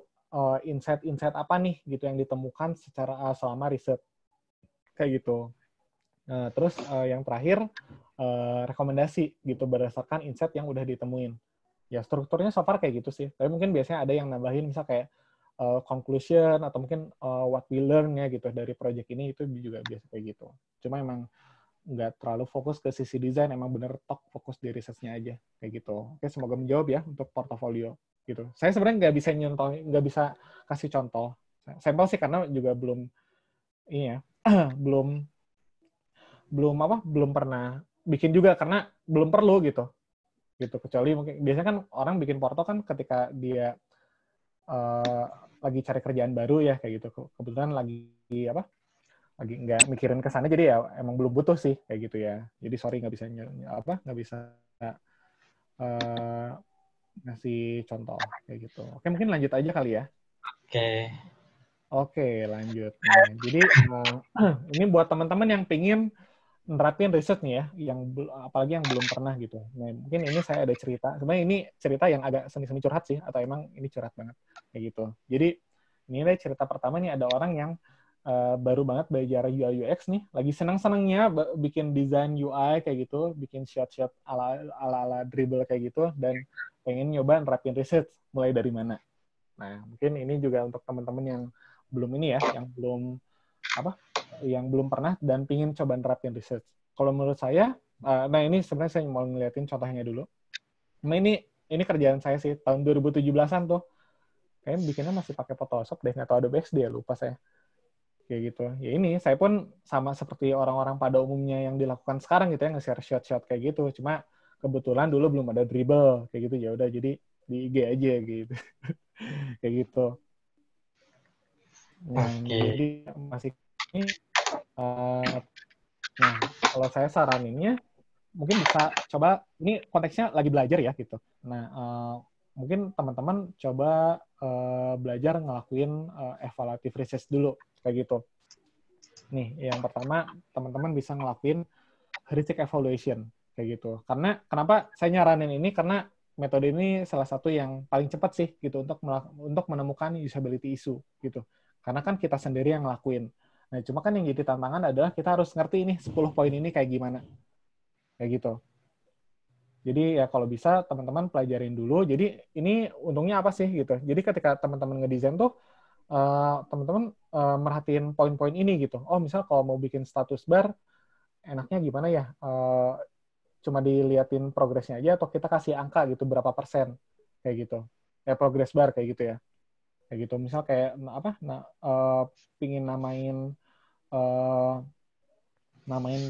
insight-insight apa nih gitu yang ditemukan secara selama riset kayak gitu. Terus yang terakhir rekomendasi gitu berdasarkan insight yang udah ditemuin. Ya strukturnya so far kayak gitu sih. Tapi mungkin biasanya ada yang nambahin misal kayak conclusion atau mungkin what we learn ya gitu dari project ini, itu juga biasa kayak gitu. Cuma emang nggak terlalu fokus ke sisi desain, emang bener fokus di research-nya aja kayak gitu. Oke, semoga menjawab ya untuk portofolio gitu. Saya sebenarnya nggak bisa kasih contoh sampel sih karena juga belum ini ya belum pernah bikin juga karena belum perlu gitu kecuali mungkin biasanya kan orang bikin porto kan ketika dia lagi cari kerjaan baru ya kayak gitu, kebetulan lagi nggak mikirin ke sana, jadi ya emang belum butuh sih kayak gitu ya. Jadi sorry nggak bisa ngasih contoh kayak gitu. Oke, mungkin lanjut aja kali ya. Oke, lanjut. Nah, jadi ini buat teman-teman yang pingin nerapin riset nih ya, apalagi yang belum pernah gitu. Nah, mungkin ini saya ada cerita. Sebenarnya ini cerita yang agak seni-seni curhat sih, atau emang ini curhat banget kayak gitu. Jadi ini cerita pertama nih, ada orang yang baru banget belajar UI UX nih, lagi senang-senangnya bikin desain UI kayak gitu, bikin shot-shot ala dribble kayak gitu, dan pengen nyoba nerapin riset. Mulai dari mana? Nah, mungkin ini juga untuk teman-teman yang belum ini ya, yang belum pernah dan pingin coba nerapin research. Kalau menurut saya, nah ini sebenarnya saya mau ngeliatin contohnya dulu. Nah ini kerjaan saya sih, tahun 2017-an tuh. Kayaknya bikinnya masih pakai Photoshop deh, nggak tahu Adobe XD ya, lupa saya. Kayak gitu. Ya ini, saya pun sama seperti orang-orang pada umumnya yang dilakukan sekarang gitu ya, nge-share shot-shot kayak gitu. Cuma kebetulan dulu belum ada dribble, kayak gitu. Ya udah jadi di IG aja gitu. Kayak gitu. Nah, jadi masih ini nah, kalau saya saraninnya mungkin bisa coba, ini konteksnya lagi belajar ya gitu. Nah, mungkin teman-teman coba belajar ngelakuin evaluative research dulu kayak gitu. Nih, yang pertama teman-teman bisa ngelakuin heuristic evaluation kayak gitu. Karena kenapa saya nyaranin ini, karena metode ini salah satu yang paling cepat sih gitu untuk menemukan usability issue gitu. Karena kan kita sendiri yang ngelakuin. Nah, cuma kan yang jadi tantangan adalah kita harus ngerti ini 10 poin ini kayak gimana. Kayak gitu. Jadi ya kalau bisa teman-teman pelajarin dulu. Jadi ini untungnya apa sih gitu. Jadi ketika teman-teman ngedesain tuh teman-teman merhatiin poin-poin ini gitu. Oh, misal kalau mau bikin status bar enaknya gimana ya? Cuma diliatin progresnya aja atau kita kasih angka gitu berapa persen kayak gitu. Kayak progress bar kayak gitu ya. Kayak gitu. Misal kayak pingin namain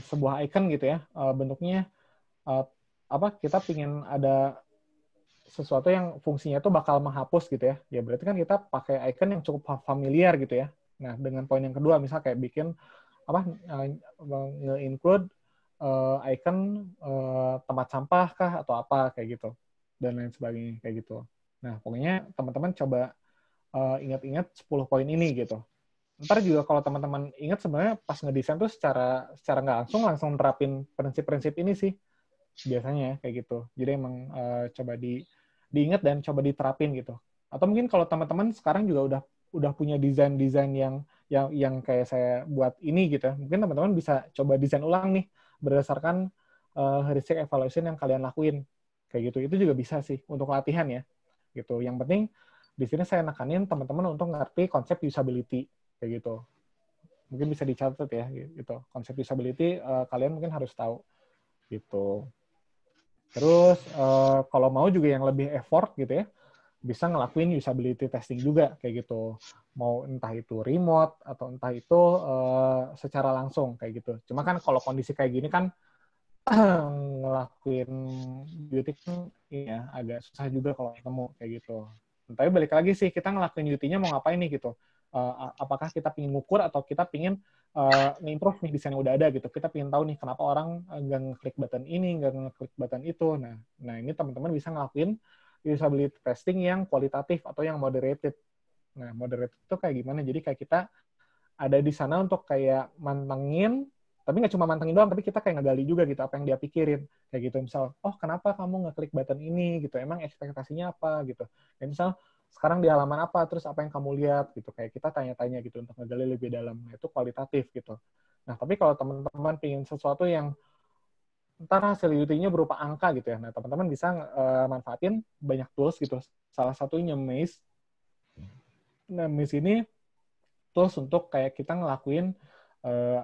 sebuah icon gitu ya, bentuknya kita pingin ada sesuatu yang fungsinya itu bakal menghapus gitu ya. Ya berarti kan kita pakai icon yang cukup familiar gitu ya. Nah, dengan poin yang kedua misal kayak bikin nge-include icon tempat sampah kah atau apa kayak gitu dan lain sebagainya kayak gitu. Nah, pokoknya teman-teman coba ingat-ingat 10 poin ini gitu. ntar juga kalau teman-teman ingat sebenarnya pas ngedesain tuh secara nggak langsung terapin prinsip-prinsip ini sih biasanya kayak gitu. Jadi emang coba diingat dan coba diterapin gitu. Atau mungkin kalau teman-teman sekarang juga udah punya desain-desain yang kayak saya buat ini gitu. Mungkin teman-teman bisa coba desain ulang nih berdasarkan heuristic evaluation yang kalian lakuin kayak gitu. Itu juga bisa sih untuk latihan ya gitu. Yang penting di sini saya nekanin teman-teman untuk ngerti konsep usability kayak gitu. Mungkin bisa dicatat ya gitu. Konsep usability kalian mungkin harus tahu gitu. Terus kalau mau juga yang lebih effort gitu ya, bisa ngelakuin usability testing juga kayak gitu. Mau entah itu remote atau entah itu secara langsung kayak gitu. Cuma kan kalau kondisi kayak gini kan ngelakuin beauty kan ya agak susah juga kalau ketemu kayak gitu. Tapi balik lagi sih, kita ngelakuin UT-nya mau ngapain nih gitu. Apakah kita pingin ngukur atau kita pingin nge-improve nih desain yang udah ada gitu. Kita pingin tahu nih kenapa orang nggak ngeklik button ini, nggak ngeklik button itu. Nah ini teman-teman bisa ngelakuin usability testing yang kualitatif atau yang moderated. Nah, moderated itu kayak gimana? Jadi kayak kita ada di sana untuk kayak mantengin, tapi nggak cuma mantengin doang, tapi kita kayak ngegali juga gitu apa yang dia pikirin. Kayak gitu, misal, oh kenapa kamu ngeklik button ini gitu, emang ekspektasinya apa gitu. Dan misal, sekarang di halaman apa, terus apa yang kamu lihat gitu. Kayak kita tanya-tanya gitu untuk ngegali lebih dalam. Nah, itu kualitatif gitu. Nah, tapi kalau teman-teman pingin sesuatu yang ntar hasil UT-nya berupa angka gitu ya. Nah, teman-teman bisa manfaatin banyak tools gitu. Salah satunya Maze. Nah, Maze ini tools untuk kayak kita ngelakuin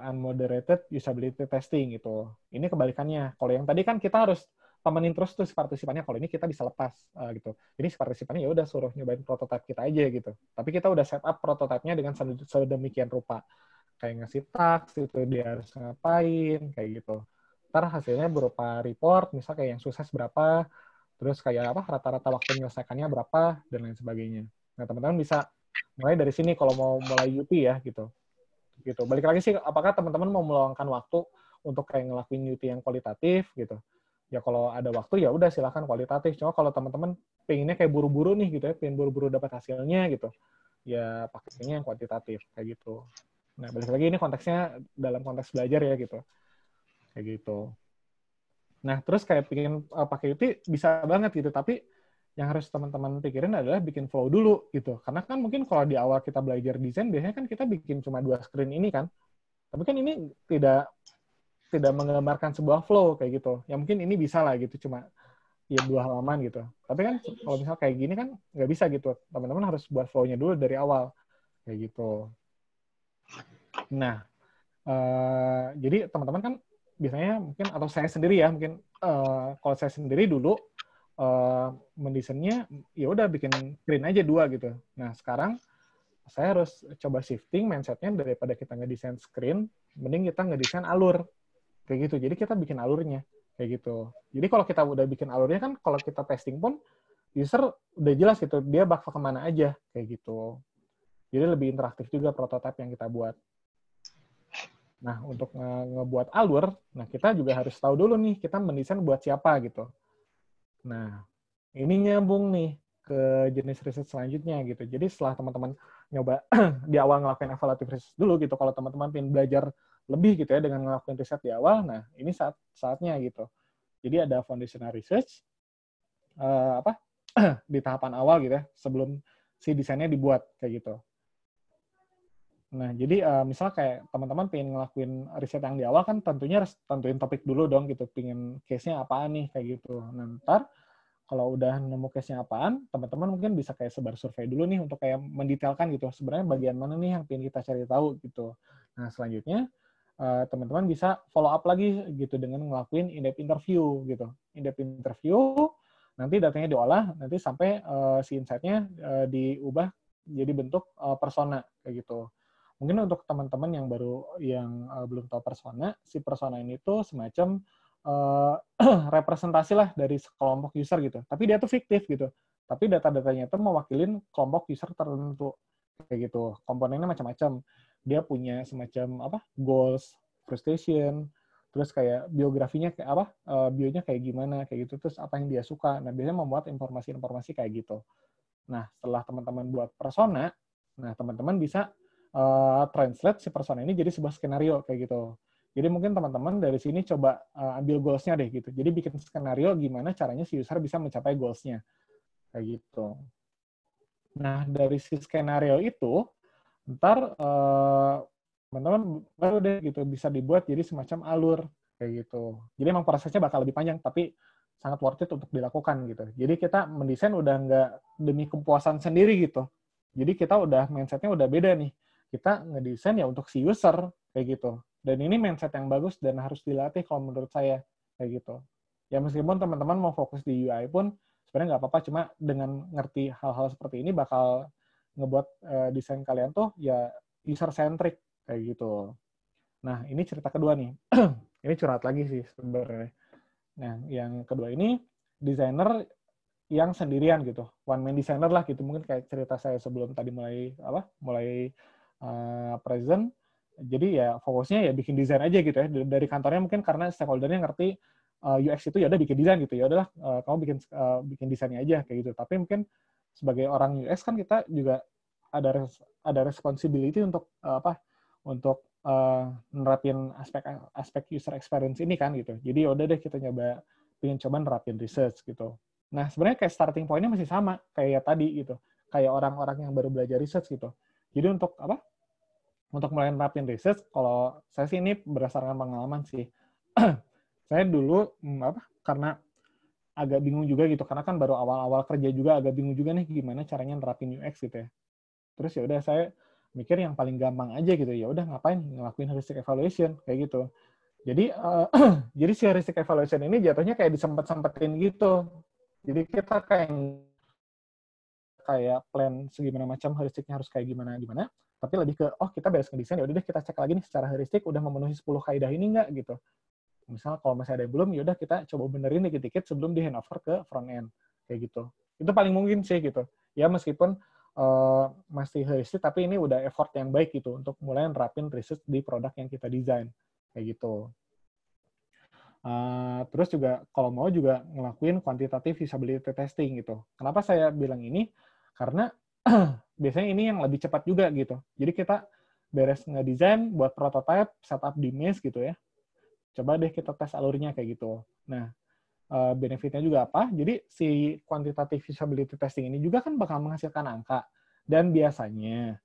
unmoderated usability testing gitu. Ini kebalikannya. Kalau yang tadi kan kita harus temenin terus tuh si partisipannya. Kalau ini kita bisa lepas gitu. Jadi si partisipannya ya udah suruh nyobain prototipe kita aja gitu. Tapi kita udah set up prototipenya dengan sedemikian rupa. Kayak ngasih task itu dia harus ngapain kayak gitu. Ntar hasilnya berupa report, misal kayak yang sukses berapa, terus kayak apa rata-rata waktu menyelesaikannya berapa dan lain sebagainya. Nah teman-teman bisa mulai dari sini kalau mau mulai UT ya gitu. Balik lagi sih, apakah teman-teman mau meluangkan waktu untuk kayak ngelakuin UT yang kualitatif gitu? Ya kalau ada waktu ya udah silakan kualitatif. Cuma kalau teman-teman pengennya kayak buru-buru nih gitu ya, pengen buru-buru dapat hasilnya gitu, ya pakainya yang kuantitatif kayak gitu. Nah balik lagi ini konteksnya dalam konteks belajar ya gitu, kayak gitu. Nah terus kayak pengen pakai UT bisa banget gitu, tapi yang harus teman-teman pikirin adalah bikin flow dulu gitu. Karena kan mungkin kalau di awal kita belajar desain, biasanya kan kita bikin cuma 2 screen ini kan. Tapi kan ini tidak menggambarkan sebuah flow kayak gitu. Ya mungkin ini bisa lah gitu, cuma ya 2 halaman gitu. Tapi kan kalau misal kayak gini kan nggak bisa gitu. Teman-teman harus buat flow-nya dulu dari awal. Kayak gitu. Nah, jadi teman-teman kan biasanya mungkin, atau saya sendiri ya, mungkin kalau saya sendiri dulu, mendesainnya ya udah bikin screen aja 2 gitu. Nah sekarang saya harus coba shifting mindsetnya daripada kita ngedesain screen, mending kita ngedesain alur kayak gitu. Jadi kita bikin alurnya kayak gitu. Jadi kalau kita udah bikin alurnya kan, kalau kita testing pun user udah jelas gitu dia bakal kemana aja kayak gitu. Jadi lebih interaktif juga prototipe yang kita buat. Nah untuk ngebuat alur, nah kita juga harus tahu dulu nih kita mendesain buat siapa gitu. Nah, ini nyambung nih ke jenis riset selanjutnya gitu. Jadi setelah teman-teman nyoba di awal ngelakuin evaluatif riset dulu gitu, kalau teman-teman pengen belajar lebih gitu ya dengan ngelakuin riset di awal, nah ini saatnya gitu. Jadi ada foundational research di tahapan awal gitu ya, sebelum si desainnya dibuat kayak gitu. Nah, jadi misalnya kayak teman-teman pengen ngelakuin riset yang di awal kan tentunya harus tentuin topik dulu dong gitu, pengen case-nya apaan nih kayak gitu. Nah, ntar kalau udah nemu case-nya apaan, teman-teman mungkin bisa kayak sebar survei dulu nih untuk kayak mendetailkan gitu, sebenarnya bagian mana nih yang pengen kita cari tahu gitu. Nah, selanjutnya teman-teman bisa follow up lagi gitu dengan ngelakuin in-depth interview gitu. In-depth interview, nanti datanya diolah, nanti sampai si insight-nya diubah jadi bentuk persona kayak gitu. Mungkin untuk teman-teman yang belum tahu persona, si persona ini tuh semacam representasi lah dari kelompok user gitu. Tapi dia tuh fiktif gitu. Tapi data-datanya itu mewakilin kelompok user tertentu kayak gitu. Komponennya macam-macam. Dia punya semacam goals, frustration, terus kayak biografinya kayak apa, bionya kayak gimana kayak gitu. Terus apa yang dia suka. Nah biasanya memuat informasi-informasi kayak gitu. Nah setelah teman-teman buat persona, nah teman-teman bisa translate si persona ini jadi sebuah skenario kayak gitu. Jadi mungkin teman-teman dari sini coba ambil goals-nya deh gitu. Jadi bikin skenario gimana caranya si user bisa mencapai goals-nya kayak gitu. Nah, dari si skenario itu ntar teman-teman baru deh gitu bisa dibuat jadi semacam alur kayak gitu. Jadi emang prosesnya bakal lebih panjang tapi sangat worth it untuk dilakukan gitu. Jadi kita mendesain udah nggak demi kepuasan sendiri gitu. Jadi kita udah mindsetnya udah beda nih. Kita ngedesain ya untuk si user kayak gitu. Dan ini mindset yang bagus dan harus dilatih kalau menurut saya kayak gitu. Ya meskipun teman-teman mau fokus di UI pun sebenarnya nggak apa-apa. Cuma dengan ngerti hal-hal seperti ini bakal ngebuat desain kalian tuh ya user centric kayak gitu. Nah ini cerita kedua nih. Ini curhat lagi sih sebenarnya. Nah yang kedua ini desainer yang sendirian gitu, one man designer lah gitu. Mungkin kayak cerita saya sebelum tadi mulai present. Jadi ya fokusnya ya bikin desain aja gitu ya. Dari kantornya mungkin karena stakeholdernya ngerti UX itu ya udah bikin desain gitu. Ya udahlah kamu bikin desainnya aja kayak gitu. Tapi mungkin sebagai orang UX kan kita juga ada responsibility untuk untuk nerapin aspek user experience ini kan gitu. Jadi ya udah deh kita pengen coba nerapin research gitu. Nah, sebenarnya kayak starting point-nya masih sama kayak tadi gitu. Kayak orang-orang yang baru belajar research gitu. Jadi untuk Untuk mulai nerapin research, kalau saya sih ini berdasarkan pengalaman sih. Saya dulu karena agak bingung juga gitu karena kan baru awal-awal kerja juga agak bingung juga nih gimana caranya nerapin UX gitu ya. Terus ya udah saya mikir yang paling gampang aja gitu. Ya udah ngapain ngelakuin heuristic evaluation kayak gitu. Jadi jadi si heuristic evaluation ini jatuhnya kayak disempet-sempetin gitu. Jadi kita kayak plan segimana macam heuristiknya harus kayak gimana, tapi lebih ke, kita beres ngedesain, ya udah deh kita cek lagi nih secara heuristik udah memenuhi 10 kaidah ini nggak gitu. Misal kalau masih ada yang belum, ya udah kita coba benerin dikit-dikit sebelum di handover ke front end, kayak gitu. Itu paling mungkin sih gitu. Ya meskipun masih heuristik, tapi ini udah effort yang baik gitu untuk mulai nerapin research di produk yang kita desain, kayak gitu. Terus juga kalau mau juga ngelakuin quantitative usability testing gitu. Kenapa saya bilang ini? Karena biasanya ini yang lebih cepat juga gitu. Jadi kita beres ngedesain, buat prototype, setup di Maze gitu ya. Coba deh kita tes alurnya kayak gitu. Nah, benefitnya juga apa? Jadi si quantitative usability testing ini juga kan bakal menghasilkan angka. Dan biasanya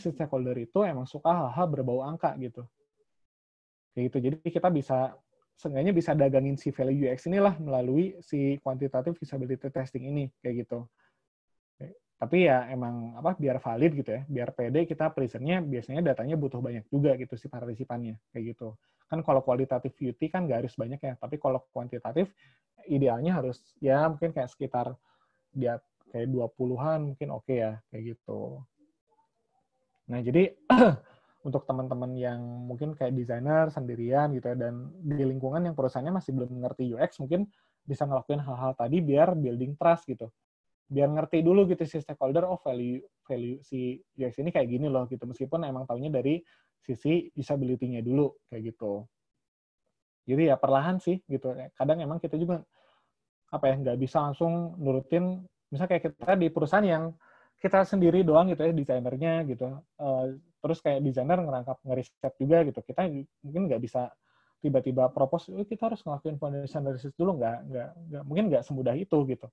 si stakeholder itu emang suka hal-hal berbau angka gitu. Kayak gitu. Jadi kita seenggaknya bisa dagangin si value UX inilah melalui si quantitative usability testing ini kayak gitu. Tapi ya emang biar valid gitu ya, biar pede kita presentnya biasanya datanya butuh banyak juga gitu si partisipannya kayak gitu. Kan kalau kualitatif UT kan nggak harus banyak ya, tapi kalau kuantitatif idealnya harus ya mungkin kayak sekitar dia kayak 20-an mungkin oke ya kayak gitu. Nah, jadi untuk teman-teman yang mungkin kayak desainer sendirian gitu ya, dan di lingkungan yang perusahaannya masih belum mengerti UX, mungkin bisa ngelakuin hal-hal tadi biar building trust gitu. Biar ngerti dulu gitu si stakeholder, value si UX ini kayak gini loh gitu, meskipun emang taunya dari sisi usability-nya dulu kayak gitu. Jadi ya perlahan sih gitu. Kadang emang kita juga nggak bisa langsung nurutin, misalnya kayak kita di perusahaan yang kita sendiri doang gitu ya desainernya gitu, terus kayak desainer ngeriset juga gitu, kita mungkin nggak bisa tiba-tiba propose kita harus ngelakuin foundation research dulu, nggak mungkin nggak semudah itu gitu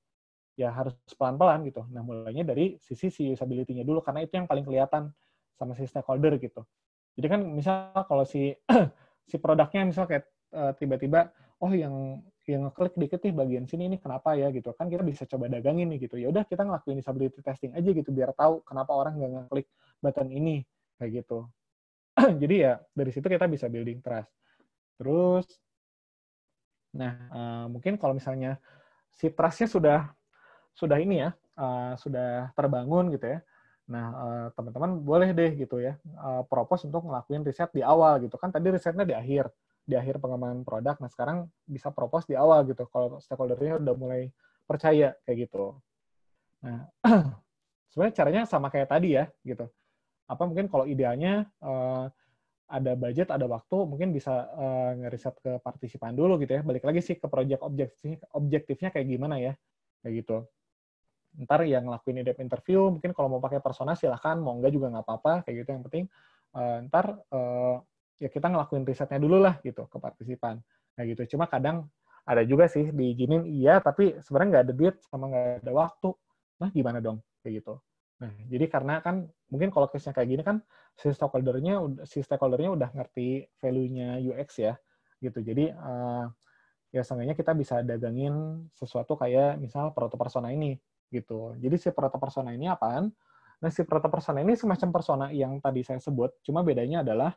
ya, harus pelan-pelan gitu. Nah mulainya dari sisi usability-nya dulu karena itu yang paling kelihatan sama si stakeholder gitu. Jadi kan misal kalau si produknya misal kayak tiba-tiba yang ngeklik dikit nih bagian sini ini kenapa ya gitu kan, kita bisa coba dagangin nih gitu. Ya udah kita ngelakuin usability testing aja gitu biar tahu kenapa orang nggak ngeklik button ini kayak gitu. Jadi ya dari situ kita bisa building trust. Terus mungkin kalau misalnya si trust-nya sudah ini ya, sudah terbangun gitu ya. Nah, teman-teman boleh deh gitu ya, propose untuk ngelakuin riset di awal gitu. Kan tadi risetnya di akhir pengembangan produk. Nah, sekarang bisa propose di awal gitu, kalau stakeholder-nya udah mulai percaya kayak gitu. Nah, sebenarnya caranya sama kayak tadi ya, gitu. Mungkin kalau idealnya ada budget, ada waktu, mungkin bisa ngeriset ke partisipan dulu gitu ya. Balik lagi sih ke project objektifnya kayak gimana ya, kayak gitu. Ntar yang ngelakuin in-depth interview, mungkin kalau mau pakai persona silahkan, mau enggak juga nggak apa-apa, kayak gitu. Yang penting ntar ya kita ngelakuin risetnya dulu lah gitu ke partisipan. Kayak gitu. Cuma kadang ada juga sih diizinin iya, tapi sebenarnya nggak ada duit sama nggak ada waktu. Nah gimana dong? Kayak gitu. Nah, jadi karena kan mungkin kalau case-nya kayak gini kan si stakeholder-nya udah ngerti value-nya UX ya, gitu. Jadi ya seenggaknya kita bisa dagangin sesuatu kayak misal proto persona ini, gitu. Jadi si proto persona ini apaan? Nah, si proto persona ini semacam persona yang tadi saya sebut, cuma bedanya adalah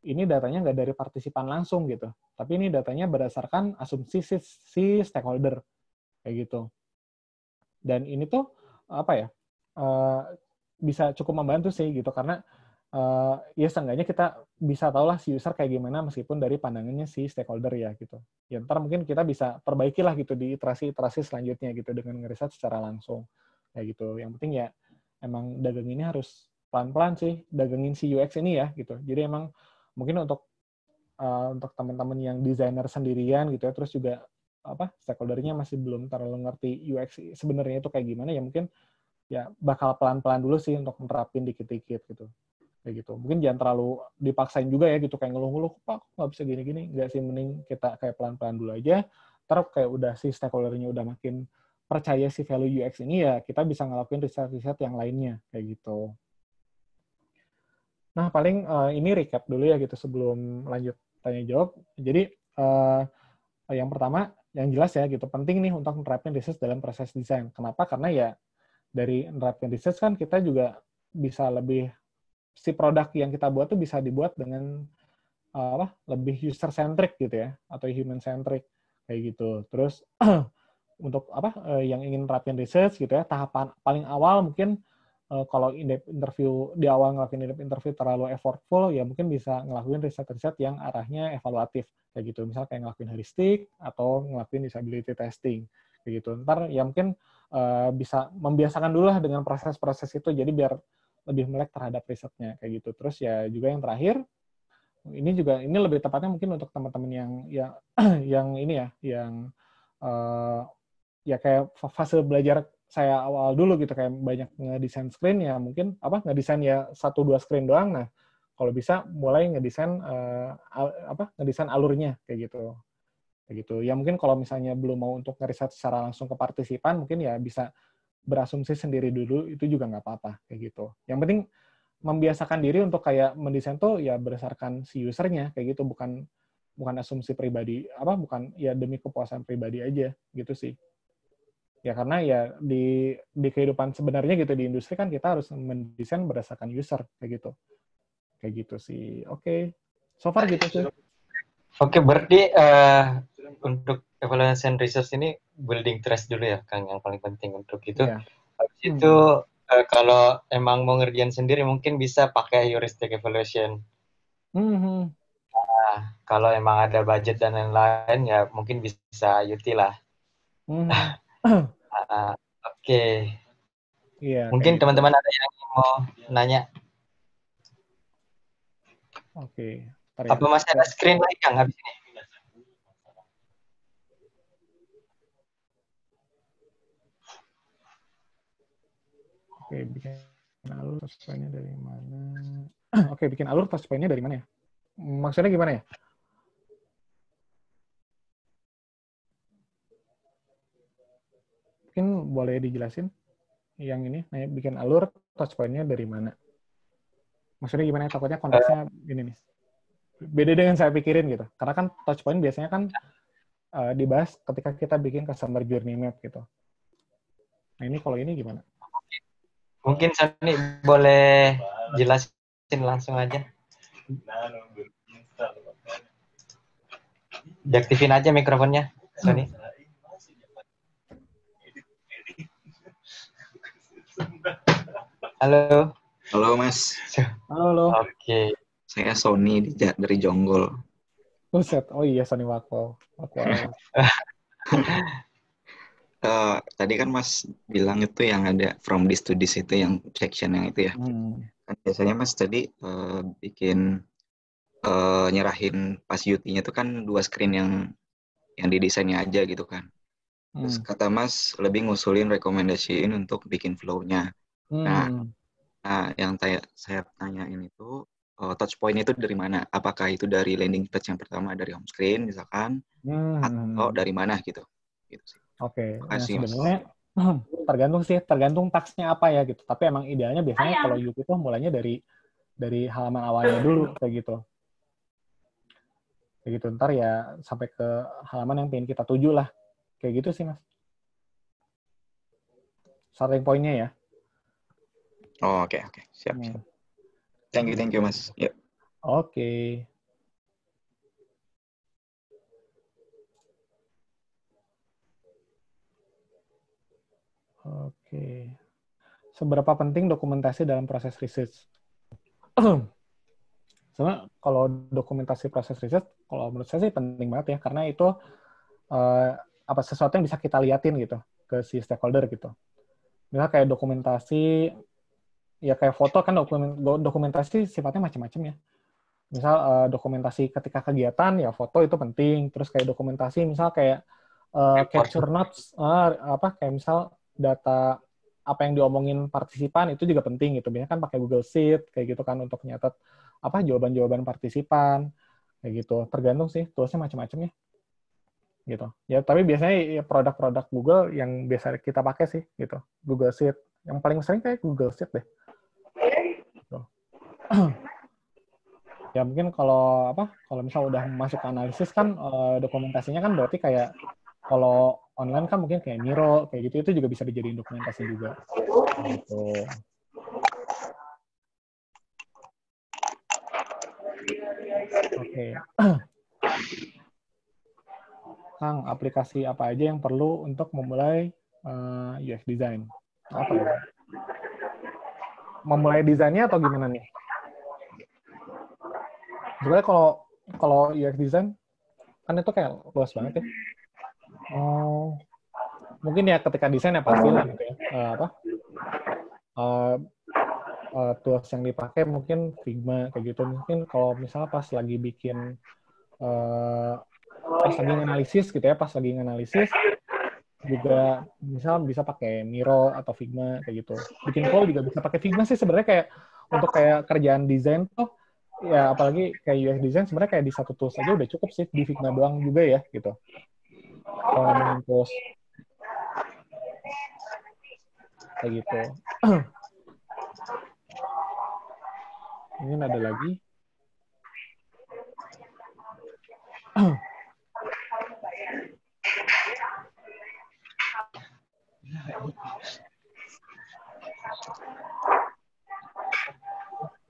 ini datanya nggak dari partisipan langsung gitu, tapi ini datanya berdasarkan asumsi si stakeholder, kayak gitu. Dan ini tuh apa ya, bisa cukup membantu sih gitu, karena ya seenggaknya kita bisa tahu lah si user kayak gimana meskipun dari pandangannya si stakeholder ya gitu. Ya ntar mungkin kita bisa perbaiki lah gitu di iterasi-iterasi selanjutnya gitu dengan ngeriset secara langsung kayak gitu. Yang penting ya emang dagang ini harus pelan-pelan sih, dagangin si UX ini ya gitu. Jadi emang mungkin untuk teman-teman yang desainer sendirian gitu ya, terus juga stakeholdernya masih belum terlalu ngerti UX sebenarnya itu kayak gimana, ya mungkin ya bakal pelan-pelan dulu sih untuk menerapin dikit-dikit gitu. Kayak gitu. Mungkin jangan terlalu dipaksain juga ya gitu, kayak ngeluh-ngeluh, Pak, kok nggak bisa gini-gini. Nggak sih, mending kita kayak pelan-pelan dulu aja. Terus kayak udah si stakeholder-nya udah makin percaya si value UX ini, ya kita bisa ngelakuin riset-riset yang lainnya. Kayak gitu. Nah, paling ini recap dulu ya gitu sebelum lanjut tanya-jawab. Jadi, yang pertama, yang jelas ya gitu, penting nih untuk menerapkan research dalam proses desain. Kenapa? Karena ya dari menerapkan research kan kita juga bisa lebih, si produk yang kita buat tuh bisa dibuat dengan lebih user centric gitu ya, atau human centric kayak gitu. Terus untuk yang ingin menerapkan research gitu ya, tahapan paling awal mungkin kalau in-depth interview di awal ngelakuin in-depth interview terlalu effortful, ya mungkin bisa ngelakuin riset-riset yang arahnya evaluatif kayak gitu. Misal kayak ngelakuin heuristic atau ngelakuin usability testing kayak gitu. Ntar ya mungkin bisa membiasakan dulu lah dengan proses-proses itu, jadi biar lebih melek terhadap risetnya kayak gitu. Terus ya juga yang terakhir, ini lebih tepatnya mungkin untuk teman-teman yang yang ini ya, yang ya kayak fase belajar saya awal dulu gitu, kayak banyak ngedesain screen, ya mungkin ngedesain ya 1-2 screen doang. Nah, kalau bisa mulai ngedesain ngedesain alurnya kayak gitu. Kayak gitu. Ya mungkin kalau misalnya belum mau untuk ngeriset secara langsung ke partisipan, mungkin ya bisa berasumsi sendiri dulu, itu juga nggak apa-apa kayak gitu. Yang penting membiasakan diri untuk kayak mendesain tuh ya berdasarkan si usernya kayak gitu, bukan asumsi pribadi, bukan ya demi kepuasan pribadi aja gitu sih. Ya karena ya di kehidupan sebenarnya gitu, di industri kan kita harus mendesain berdasarkan user kayak gitu. Kayak gitu sih. Oke. So far gitu sih. Oke, berarti untuk evaluation research ini building trust dulu ya, Kang, yang paling penting untuk itu. Yeah. Habis itu kalau emang mau ngerjain sendiri mungkin bisa pakai heuristic evaluation. Nah, kalau emang ada budget dan lain-lain ya mungkin bisa UT lah. Oke. Yeah, mungkin teman-teman ada yang mau nanya. Oke. Apa masih ada screen lagi Kang habis ini? Oke, bikin alur touchpoint-nya dari mana? Oke, bikin alur touchpoint-nya dari mana ya? Maksudnya gimana ya? Mungkin boleh dijelasin yang ini, bikin alur touchpoint-nya dari mana? Maksudnya gimana ya? Takutnya konteksnya gini nih. Beda dengan saya pikirin gitu. Karena kan touchpoint biasanya kan dibahas ketika kita bikin customer journey map gitu. Nah ini kalau ini gimana? Mungkin Sony boleh jelasin langsung aja. Diaktifin aja mikrofonnya, Sony. Halo. Halo Mas. Halo. Oke. Saya Sony dari Jonggol. Buset. Oh iya, Sony Wako. Tadi kan Mas bilang itu yang ada from this to this itu yang section yang itu ya. Kan biasanya Mas tadi bikin nyerahin pas UT-nya itu kan 2 screen yang didesainnya aja gitu kan. Terus kata Mas lebih ngusulin rekomendasiin untuk bikin flow-nya. Nah, yang saya tanyain itu touch point itu dari mana? Apakah itu dari landing page yang pertama dari home screen misalkan, atau dari mana gitu? Gitu sih. Oke, Terima kasih, Mas. sebenarnya tergantung tasknya apa ya gitu. Tapi emang idealnya biasanya kalau YouTube itu mulainya dari halaman awalnya dulu kayak gitu. Kayak gitu, ntar ya sampai ke halaman yang pengen kita tuju lah. Kayak gitu sih, Mas. Starting point-nya ya. Oh, oke. Siap. Thank you, Mas. Yep. Oke. Seberapa penting dokumentasi dalam proses research? Sebenarnya kalau dokumentasi proses riset, kalau menurut saya sih penting banget ya, karena itu sesuatu yang bisa kita liatin gitu ke si stakeholder gitu. Misalnya kayak dokumentasi, ya kayak foto kan dokumentasi sifatnya macam-macam ya. Misal dokumentasi ketika kegiatan ya foto itu penting. Terus kayak dokumentasi misal kayak capture notes, kayak misal data apa yang diomongin partisipan itu juga penting gitu. Biasanya kan pakai Google Sheet kayak gitu kan untuk nyatet jawaban-jawaban partisipan kayak gitu. Tergantung sih toolsnya macam-macam ya. Gitu. Ya tapi biasanya ya, produk-produk Google yang biasa kita pakai sih gitu. Google Sheet. Yang paling sering kayak Google Sheet deh. Gitu. Ya mungkin kalau misal udah masuk ke analisis kan dokumentasinya kan berarti kayak kalau online kan mungkin kayak Miro kayak gitu, itu juga bisa dijadiin dokumentasi juga gitu. Oke. Kang, aplikasi apa aja yang perlu untuk memulai UX design? Apa ya? Memulai desainnya atau gimana nih? Sebenarnya kalau UX design kan itu kayak luas banget ya. Mungkin ya ketika desain ya pasti lah gitu ya. Tools yang dipakai mungkin Figma kayak gitu. Mungkin kalau misalnya pas lagi bikin pas lagi nganalisis gitu ya, pas lagi nganalisis juga misal bisa pakai Miro atau Figma kayak gitu. Bikin flow juga bisa pakai Figma sih sebenarnya, kayak untuk kayak kerjaan desain tuh ya, apalagi kayak UX design sebenarnya kayak di satu tools aja udah cukup sih, di Figma doang juga ya gitu. Kalau ngomongin tools kayak gitu. Ini ada lagi.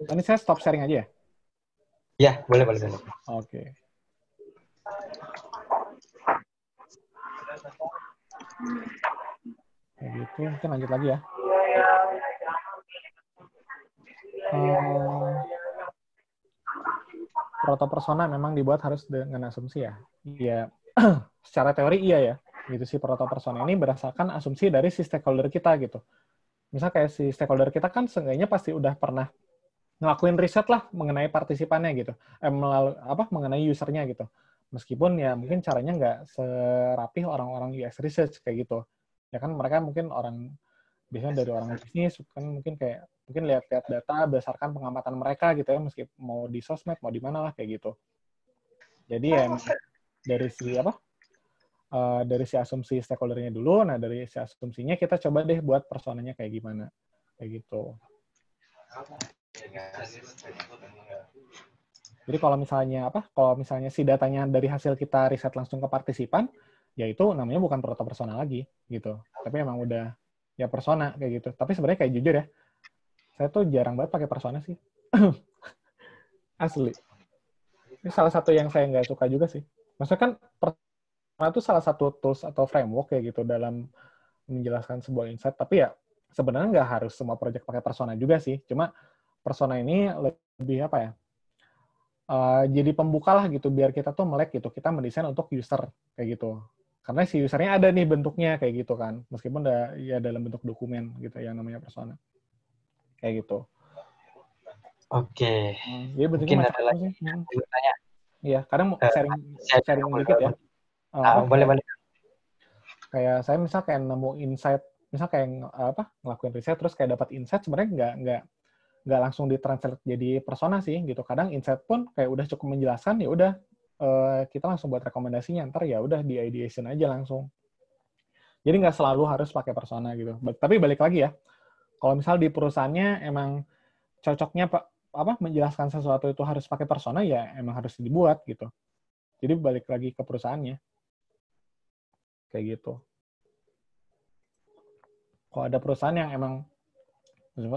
Ini saya stop sharing aja ya? Ya, boleh. Oke. Kayak gitu, mungkin lanjut lagi ya. Proto persona memang dibuat harus dengan asumsi ya. Iya, secara teori iya ya. Gitu sih, proto persona ini berdasarkan asumsi dari si stakeholder kita gitu. Misal kayak si stakeholder kita kan seenggaknya pasti udah pernah ngelakuin riset lah mengenai partisipannya gitu, mengenai usernya gitu. Meskipun ya mungkin caranya nggak serapih orang-orang UX research kayak gitu. Ya kan mereka mungkin biasanya dari orang bisnis kan mungkin lihat-lihat data berdasarkan pengamatan mereka gitu ya, meskipun mau di sosmed mau di mana lah kayak gitu. Jadi ya dari si asumsi stakeholdernya dulu, nah dari si asumsinya kita coba deh buat personanya kayak gimana kayak gitu. Jadi kalau misalnya si datanya dari hasil kita riset langsung ke partisipan, ya itu namanya bukan proto persona lagi gitu. Tapi emang udah ya persona kayak gitu. Tapi sebenarnya kayak jujur ya, saya tuh jarang banget pakai persona sih. Asli. Ini salah satu yang saya nggak suka juga sih. Maksudnya kan persona itu salah satu tools atau framework kayak gitu dalam menjelaskan sebuah insight. Tapi ya sebenarnya nggak harus semua project pakai persona juga sih. Cuma persona ini lebih jadi pembuka lah gitu, biar kita tuh melek gitu, kita mendesain untuk user kayak gitu, karena si usernya ada nih bentuknya kayak gitu kan, meskipun ya dalam bentuk dokumen gitu yang namanya persona kayak gitu. Oke. Jadi bentuknya macam-macam sih. Iya, kadang sharing dikit ya. Boleh. kayak saya misal kayak nemu insight, misal kayak ngelakuin riset terus kayak dapat insight, sebenarnya nggak langsung ditranslate jadi persona sih gitu. Kadang insight pun kayak udah cukup menjelaskan, ya udah kita langsung buat rekomendasinya, ntar ya udah di ideation aja langsung. Jadi nggak selalu harus pakai persona gitu. Tapi balik lagi ya, kalau misal di perusahaannya emang cocoknya menjelaskan sesuatu itu harus pakai persona, ya emang harus dibuat gitu. Jadi balik lagi ke perusahaannya. Kayak gitu. Kalau ada perusahaan yang emang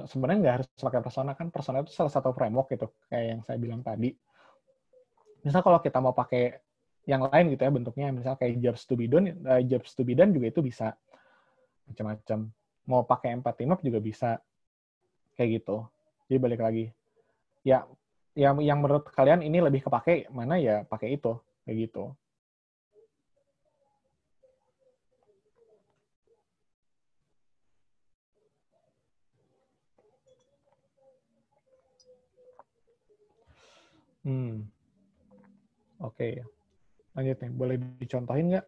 sebenarnya nggak harus pakai persona, kan persona itu salah satu framework gitu, kayak yang saya bilang tadi. Misal kalau kita mau pakai yang lain gitu ya bentuknya, misal kayak jobs to be done juga itu bisa. Macam-macam. Mau pakai empathy map juga bisa. Kayak gitu. Jadi balik lagi. Ya, yang menurut kalian ini lebih kepake mana, ya pakai itu. Kayak gitu. Oke. Lanjut nih. Boleh dicontohin nggak?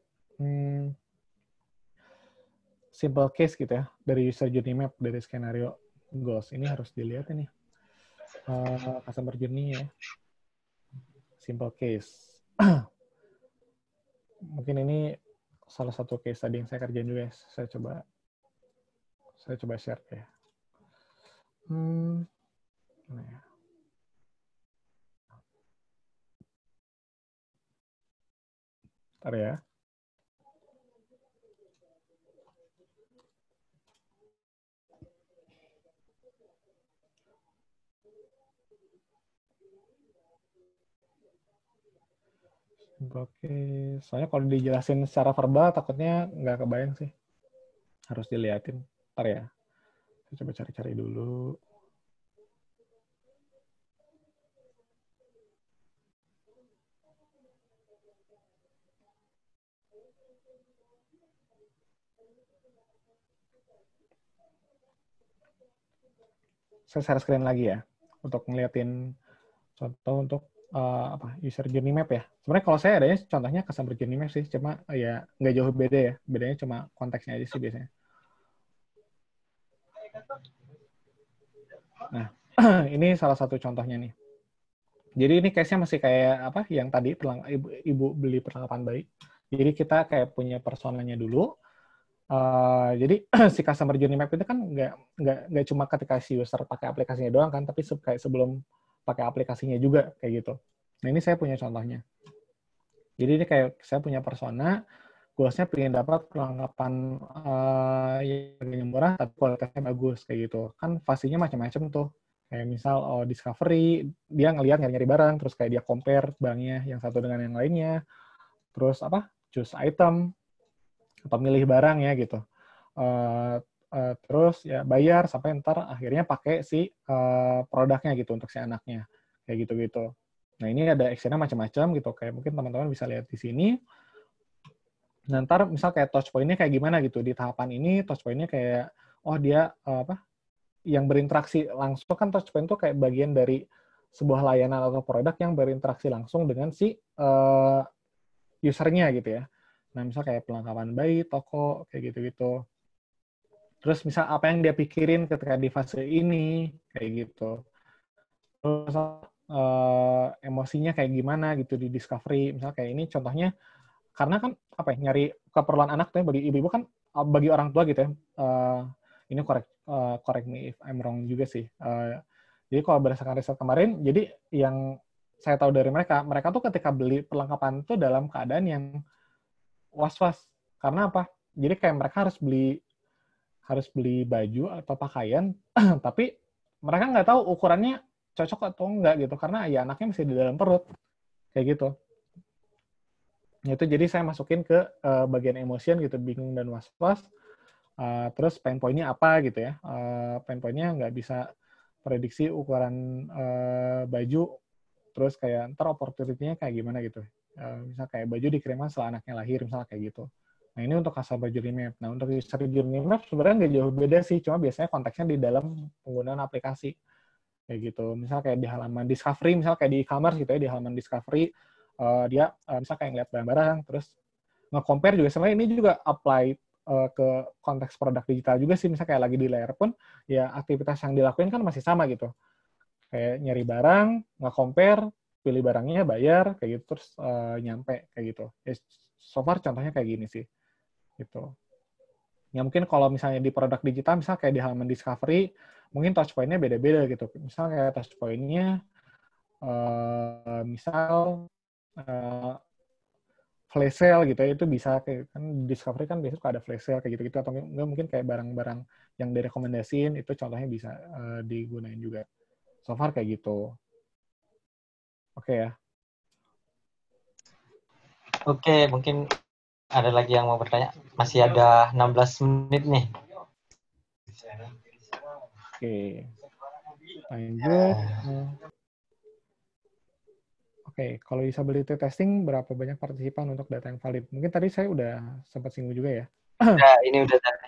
Simple case gitu ya. Dari user journey map, dari skenario goals. Ini harus dilihat ini. Customer journey ya. Simple case. Mungkin ini salah satu case tadi yang saya kerjain juga. Saya coba share ya. Nah ya. Bentar ya. Oke, soalnya kalau dijelasin secara verbal takutnya nggak kebayang sih. Harus diliatin. Bentar ya. Saya coba cari-cari dulu. Saya share screen lagi ya untuk ngeliatin contoh untuk user journey map ya. Sebenarnya kalau saya adanya contohnya customer journey map sih, cuma ya nggak jauh beda ya. Bedanya cuma konteksnya aja sih biasanya. Nah, ini salah satu contohnya nih. Jadi ini case-nya masih kayak yang tadi ibu beli perlengkapan bayi. Jadi kita kayak punya personanya dulu. Jadi si customer journey map itu kan nggak cuma ketika si user pakai aplikasinya doang kan, tapi kayak sebelum pakai aplikasinya juga kayak gitu. Nah ini saya punya contohnya. Jadi ini kayak saya punya persona, goals-nya pengen dapat perlengkapan yang harganya murah tapi kualitasnya bagus kayak gitu. Kan fasenya macam-macam tuh. Kayak misal discovery, dia ngelihat nyari-nyari barang, terus kayak dia compare barangnya yang satu dengan yang lainnya. Terus choose item atau milih barang ya gitu. Terus ya bayar sampai ntar akhirnya pakai si produknya gitu untuk si anaknya kayak gitu-gitu. Nah ini ada action-nya macam-macam gitu, kayak mungkin teman-teman bisa lihat di sini. Nah ntar misal kayak touch point-nya kayak gimana gitu di tahapan ini, touch point-nya kayak dia yang berinteraksi langsung, kan touch point itu kayak bagian dari sebuah layanan atau produk yang berinteraksi langsung dengan si usernya gitu ya. Nah misal kayak perlengkapan bayi, toko kayak gitu-gitu. Terus misal apa yang dia pikirin ketika di fase ini, kayak gitu. Terus emosinya kayak gimana gitu di discovery. Misal kayak ini contohnya, karena kan nyari keperluan anak tuh bagi ibu-ibu kan, bagi orang tua gitu ya. Ini correct me if I'm wrong juga sih. Jadi kalau berdasarkan riset kemarin, jadi yang saya tahu dari mereka tuh ketika beli perlengkapan tuh dalam keadaan yang was-was. Karena apa? Jadi kayak mereka harus beli baju atau pakaian, tapi mereka nggak tahu ukurannya cocok atau enggak gitu, karena ya anaknya masih di dalam perut, kayak gitu. Itu jadi saya masukin ke bagian emotion gitu, bingung dan was-was. Terus pain point-nya apa gitu ya? Pain point-nya nggak bisa prediksi ukuran baju, terus kayak ntar opportunity-nya kayak gimana gitu. Misal kayak baju dikirimkan setelah anaknya lahir, misalnya kayak gitu. Nah, ini untuk customer journey map. Nah, untuk user journey map sebenarnya nggak jauh beda sih, cuma biasanya konteksnya di dalam penggunaan aplikasi. Kayak gitu. Misal kayak di halaman discovery, misal kayak di e-commerce gitu ya, di halaman discovery, dia misal kayak ngeliat barang-barang, terus nge-compare juga sebenarnya ini juga apply ke konteks produk digital juga sih. Misalnya kayak lagi di layar pun, ya aktivitas yang dilakuin kan masih sama gitu. Kayak nyari barang, nge-compare, pilih barangnya, bayar, kayak gitu, terus nyampe, kayak gitu. Ya, so far contohnya kayak gini sih. Gitu. Ya mungkin kalau misalnya di produk digital, misalnya kayak di halaman discovery, mungkin touch point-nya beda-beda gitu. Misalnya kayak touch point-nya, misal flash sale gitu ya, itu bisa kayak kan discovery kan biasanya suka ada flash sale kayak gitu-gitu, atau enggak mungkin kayak barang-barang yang direkomendasiin itu contohnya bisa digunain juga. So far kayak gitu. Oke ya. Oke, mungkin ada lagi yang mau bertanya. Masih ada 16 menit nih. Oke. Lanjut. Oke, kalau usability testing berapa banyak partisipan untuk data yang valid? Mungkin tadi saya udah sempat singgung juga ya. Ya, ini udah tadi.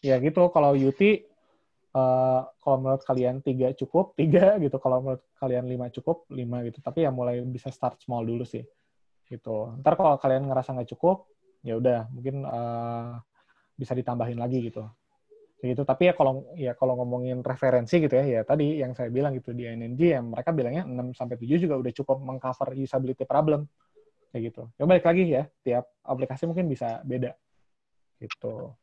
Ya gitu, kalau UT, kalau menurut kalian 3 cukup, 3 gitu. Kalau menurut kalian 5 cukup, 5 gitu. Tapi ya mulai bisa start small dulu sih. Gitu. Ntar kalau kalian ngerasa nggak cukup, ya udah mungkin bisa ditambahin lagi gitu. Gitu. Tapi ya kalau ngomongin referensi gitu ya tadi yang saya bilang gitu di INNG ya mereka bilangnya 6 sampai 7 juga udah cukup mengcover usability problem kayak gitu. Ya balik lagi ya, tiap aplikasi mungkin bisa beda gitu.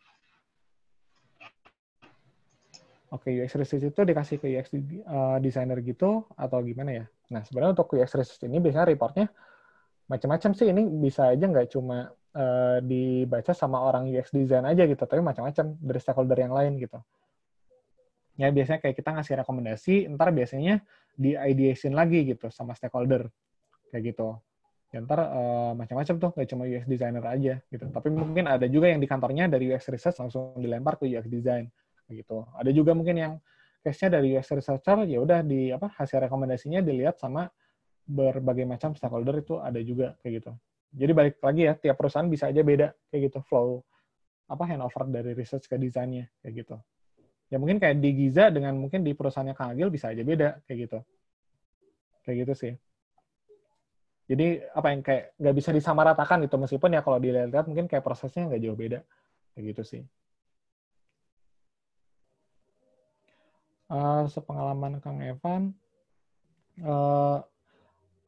Oke, UX research itu dikasih ke UX designer gitu atau gimana ya? Nah, sebenarnya untuk UX research ini biasanya reportnya macam-macam sih. Ini bisa aja nggak cuma dibaca sama orang UX design aja gitu, tapi macam-macam dari stakeholder yang lain gitu. Ya biasanya kayak kita ngasih rekomendasi, ntar biasanya di ideation lagi gitu sama stakeholder kayak gitu. Ya ntar macam-macam tuh, nggak cuma UX designer aja gitu. Tapi mungkin ada juga yang di kantornya dari UX research langsung dilempar ke UX design kayak gitu. Ada juga mungkin yang case-nya dari UX researcher ya udah di hasil rekomendasinya dilihat sama berbagai macam stakeholder, itu ada juga kayak gitu. Jadi balik lagi ya, tiap perusahaan bisa aja beda kayak gitu flow handover dari research ke desainnya kayak gitu. Ya mungkin kayak di Giza dengan mungkin di perusahaannya Kang Agil bisa aja beda kayak gitu. Kayak gitu sih. Jadi apa yang kayak nggak bisa disamaratakan gitu, meskipun ya kalau dilihat mungkin kayak prosesnya nggak jauh beda kayak gitu sih. Sepengalaman Kang Evan,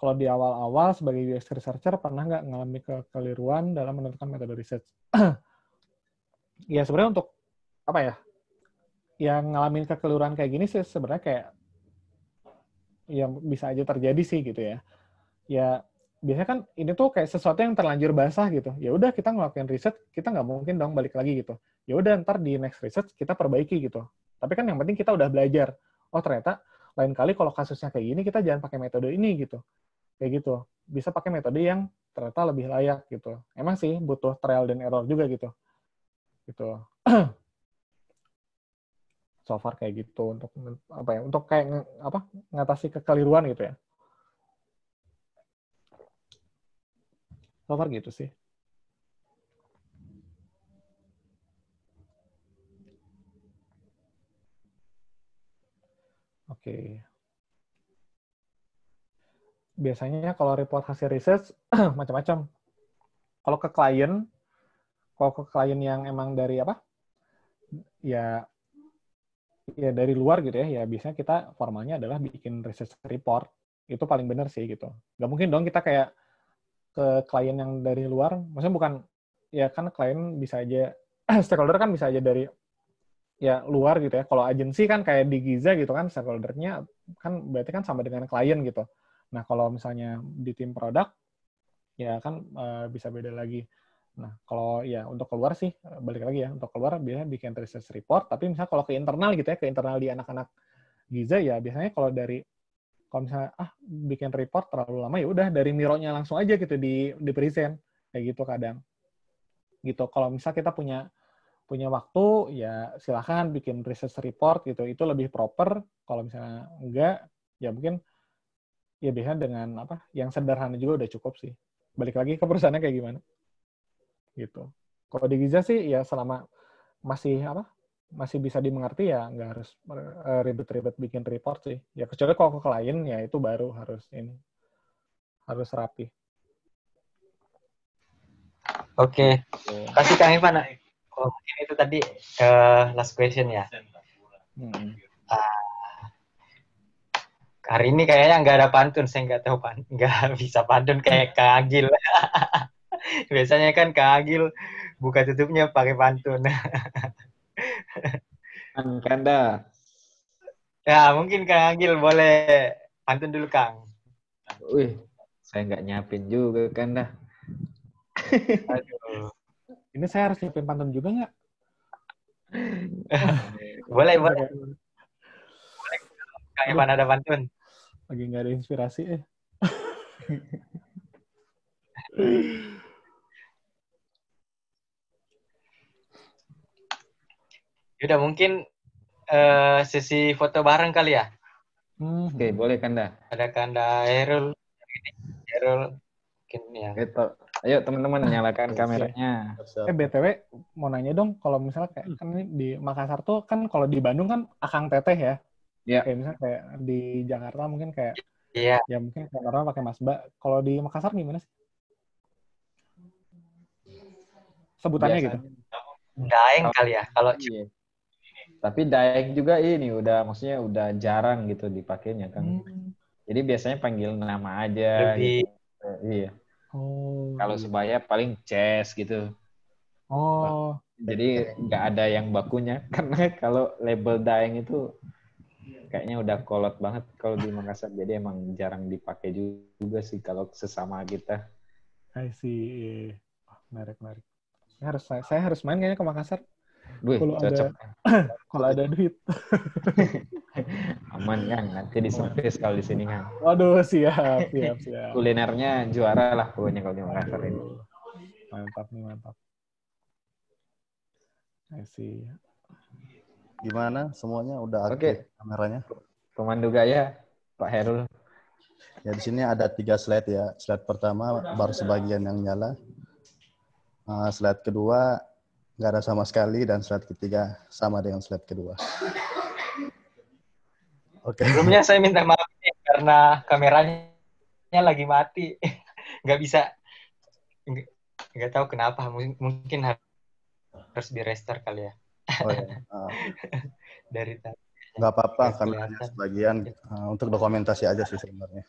kalau di awal-awal sebagai UX researcher pernah nggak ngalami kekeliruan dalam menentukan metode research? Ya sebenarnya untuk apa ya? Yang ngalamin kekeliruan kayak gini sih sebenarnya kayak ya bisa aja terjadi sih gitu ya. Ya biasanya kan ini tuh kayak sesuatu yang terlanjur basah gitu. Ya udah kita ngelakuin riset, kita nggak mungkin dong balik lagi gitu. Ya udah ntar di next research kita perbaiki gitu. Tapi kan yang penting kita udah belajar. Oh ternyata lain kali kalau kasusnya kayak gini kita jangan pakai metode ini gitu. Kayak gitu. Bisa pakai metode yang ternyata lebih layak gitu. Emang sih butuh trial dan error juga gitu. Gitu. So far kayak gitu untuk apa ya? Untuk kayak ngatasi kekeliruan gitu ya. So far gitu sih. Oke. Biasanya kalau report hasil research macam-macam. Kalau ke klien yang emang dari ya dari luar gitu ya biasanya kita formalnya adalah bikin research report. Itu paling benar sih gitu. Nggak mungkin dong kita kayak ke klien yang dari luar, maksudnya bukan, ya kan klien bisa aja, stakeholder kan bisa aja dari ya luar gitu ya. Kalau agensi kan kayak di Giza gitu kan, stakeholdernya kan berarti kan sama dengan klien gitu. Nah kalau misalnya di tim produk, ya kan bisa beda lagi. Nah, kalau ya untuk keluar sih, balik lagi ya, untuk keluar biasanya bikin research report, tapi misalnya kalau ke internal gitu ya, ke internal di anak-anak Giza ya biasanya kalau misalnya bikin report terlalu lama ya udah dari Miro-nya langsung aja gitu di present kayak gitu kadang. Gitu. Kalau misalnya kita punya waktu ya silakan bikin research report gitu. Itu lebih proper. Kalau misalnya enggak ya mungkin ya biasanya dengan yang sederhana juga udah cukup sih. Balik lagi ke perusahaannya kayak gimana. Gitu. Kalau di Giza sih ya selama masih bisa dimengerti ya nggak harus ribet-ribet bikin report sih. Ya kecuali kalau ke klien ya itu baru harus rapi. Oke. Kasih Kang Ivan. Oh, mungkin itu tadi last question ya. Hari ini kayaknya nggak ada pantun, saya nggak tahu nggak bisa pantun kayak Kang Agil. Biasanya kan Kang Agil buka tutupnya pakai pantun. Kanda. Ya mungkin Kang Agil boleh pantun dulu Kang. Wih, saya nggak nyiapin juga Kanda. Aduh. Ini saya harus nyiapin pantun juga nggak? Boleh. Kang Ivan ada pantun. Lagi nggak ada inspirasi Udah mungkin sesi foto bareng kali ya. Oke, boleh Kanda. Ada Kanda Herul mungkin ya. Ayo teman-teman nyalakan kameranya. BTW mau nanya dong, kalau misalnya kayak kan ini di Makassar tuh kan kalau di Bandung kan Akang Teteh ya. Iya. Kayak misalnya kayak di Jakarta mungkin kayak Iya. ya mungkin kayak orang pakai Mas Mbak. Kalau di Makassar gimana sih? Sebutannya Biasanya, gitu. Daeng kali ya kalau iya. Tapi daeng juga ini maksudnya udah jarang gitu dipakainya kan. Jadi biasanya panggil nama aja lebih gitu. Iya. Oh. Kalau sebaya paling Ces gitu. Oh. Jadi nggak ada yang bakunya karena kalau label daeng itu kayaknya udah kolot banget kalau di Makassar. Jadi emang jarang dipakai juga sih kalau sesama kita. I see. Menarik. Saya harus main kayaknya ke Makassar. Kalau ada duit. Aman kan, nanti diservis kalau di sini kan. Waduh, siap. Kulinernya juara lah pokoknya kalau di Makassar ini. Mantap. I see. Gimana semuanya udah aktif kameranya? Pemandu gaya, Pak Herul. Ya di sini ada 3 slide ya. Slide pertama baru sebagian yang nyala. Slide kedua nggak ada sama sekali dan slide ketiga sama dengan slide kedua. Oke. Sebelumnya saya minta maaf nih, karena kameranya lagi mati, nggak bisa, nggak tahu kenapa, mungkin harus di restart kali ya. Oh ya. Dari tadi. Nggak apa-apa, kameranya sebagian untuk dokumentasi aja sih sebenarnya.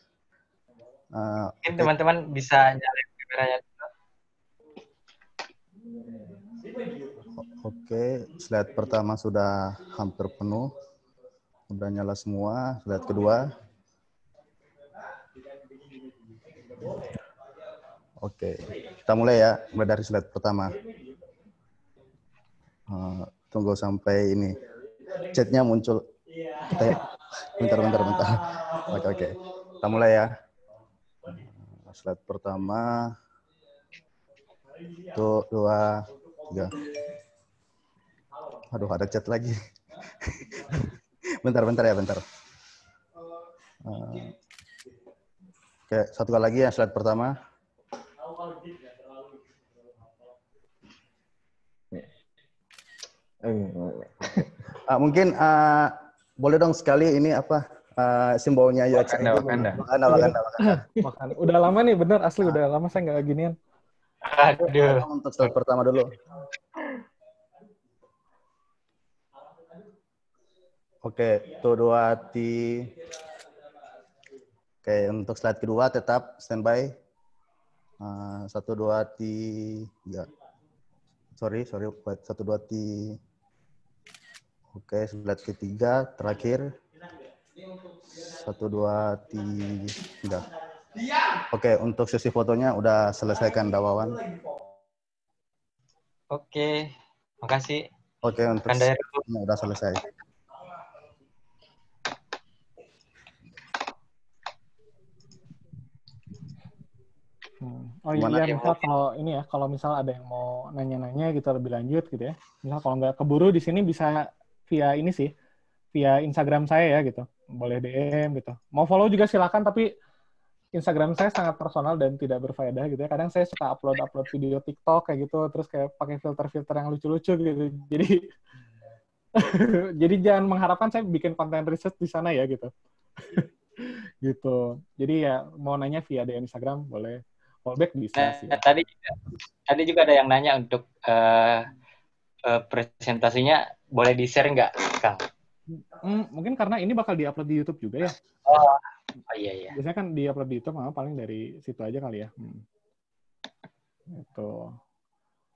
Mungkin teman-teman bisa nyalain kameranya. Oke, slide pertama sudah hampir penuh. Udah nyala semua. Slide kedua. Oke, kita mulai ya. Mulai dari slide pertama. Tunggu sampai ini. Chatnya muncul. Bentar. Oke. Kita mulai ya. Slide pertama. 1, 2, 3. Aduh, ada chat lagi. Bentar ya. Oke, satu kali lagi ya slide pertama. Mungkin boleh dong sekali ini apa simbolnya UX itu. Wakanda. Udah lama nih, bener asli udah lama saya nggak ginian. Aduh. Untuk slide pertama dulu. Oke, 1, 2, 3. Oke, untuk slide kedua tetap standby. 1, 2, 3. Sorry. 1, 2, 3. Oke, slide ketiga terakhir. 1, 2, 3. Oke, untuk sesi fotonya udah selesaikan Dawawan. Oke, makasih. Oke, untuk sesinya udah selesai. Oh iya, misal kalau ini ya, kalau misal ada yang mau nanya-nanya gitu lebih lanjut gitu ya. Misal kalau nggak keburu di sini bisa via ini sih, via Instagram saya ya gitu. Boleh DM gitu. Mau follow juga silakan, tapi Instagram saya sangat personal dan tidak berfaedah gitu ya. Kadang saya suka upload video TikTok kayak gitu, terus kayak pakai filter-filter yang lucu-lucu gitu. Jadi jadi jangan mengharapkan saya bikin konten riset di sana ya gitu. Gitu. Jadi ya mau nanya via DM Instagram boleh. Fallback bisa sih. Tadi juga ada yang nanya untuk presentasinya boleh di-share nggak, Kang? Mungkin karena ini bakal di-upload di YouTube juga ya. Oh iya. Biasanya kan di-upload di YouTube, paling dari situ aja kali ya. Itu.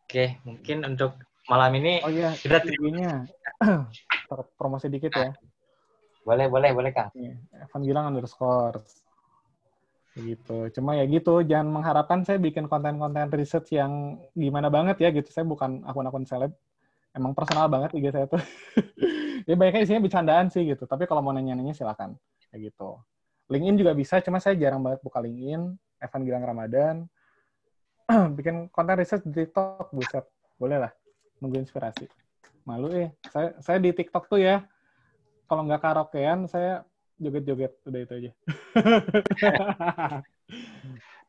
Oke, mungkin untuk malam ini sudah IG-nya. Promosi dikit ya. Boleh Kang. Evan Gilang _ gitu. Cuma ya gitu, jangan mengharapkan saya bikin konten-konten research yang gimana banget ya gitu. Saya bukan akun-akun seleb. Emang personal banget IG saya tuh. Ya banyaknya isinya bercandaan sih gitu. Tapi kalau mau nanya-nanya silakan. Kayak gitu. LinkedIn juga bisa, cuma saya jarang banget buka LinkedIn. Evan Gilang Ramadan. Bikin konten research di TikTok, buset. Boleh lah. Nunggu inspirasi. Malu Saya di TikTok tuh ya, kalau nggak karaokean, saya joget-joget. Udah itu aja.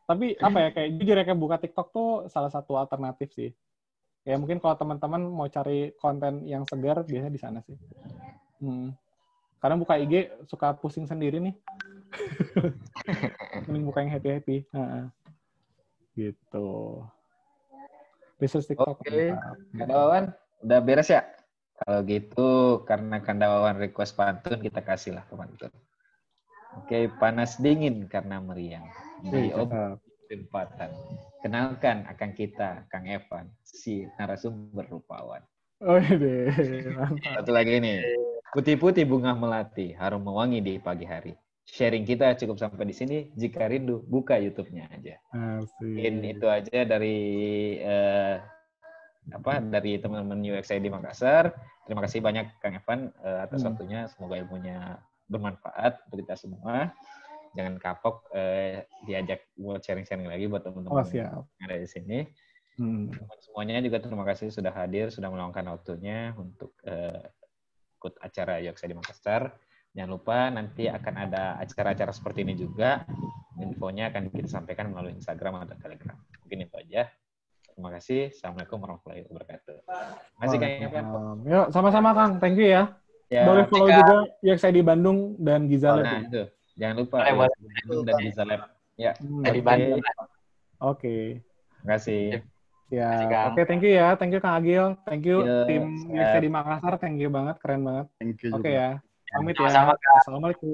Tapi apa ya, kayak jujur ya, kayak buka TikTok tuh salah satu alternatif sih. Ya mungkin kalau teman-teman mau cari konten yang segar, biasanya di sana sih. Karena buka IG suka pusing sendiri nih. Mending buka yang happy-happy. Gitu. Research TikTok. Oke. Kandawawan, udah beres ya? Kalau gitu, karena Kandawawan request pantun, kita kasihlah ke pantun. Oke, panas dingin karena meriang. Di kesempatan. Kenalkan akan kita, Kang Evan, si narasumber rupawan. Oh iya, mantap. Satu lagi nih. Putih-putih bunga melati, harum mewangi di pagi hari. Sharing kita cukup sampai di sini. Jika rindu, buka YouTube-nya aja. Mungkin itu aja dari dari teman-teman UXID Makassar. Terima kasih banyak Kang Evan atas waktunya. Semoga ilmunya bermanfaat untuk kita semua. Jangan kapok diajak buat sharing-sharing lagi buat teman-teman yang ada di sini. Semuanya juga terima kasih sudah hadir, sudah meluangkan waktunya untuk ikut acara UXID Makassar. Jangan lupa nanti akan ada acara-acara seperti ini juga. Infonya akan kita sampaikan melalui Instagram atau Telegram. Mungkin itu aja. Terima kasih. Assalamualaikum warahmatullahi wabarakatuh. Terima kasih Kang Evan. Yuk, sama-sama Kang. Thank you ya. Boleh follow juga UXID Bandung dan Giza Lab. Nah, itu. Jangan lupa Bandung dan Giza Lab. Ya. Di Bandung. Oke. Terima kasih. Ya, oke, thank you ya. Thank you Kang Agil. Thank you tim UXID Makassar. Thank you banget, keren banget. Thank you Oke juga. ya. Pamit ya. Assalamualaikum.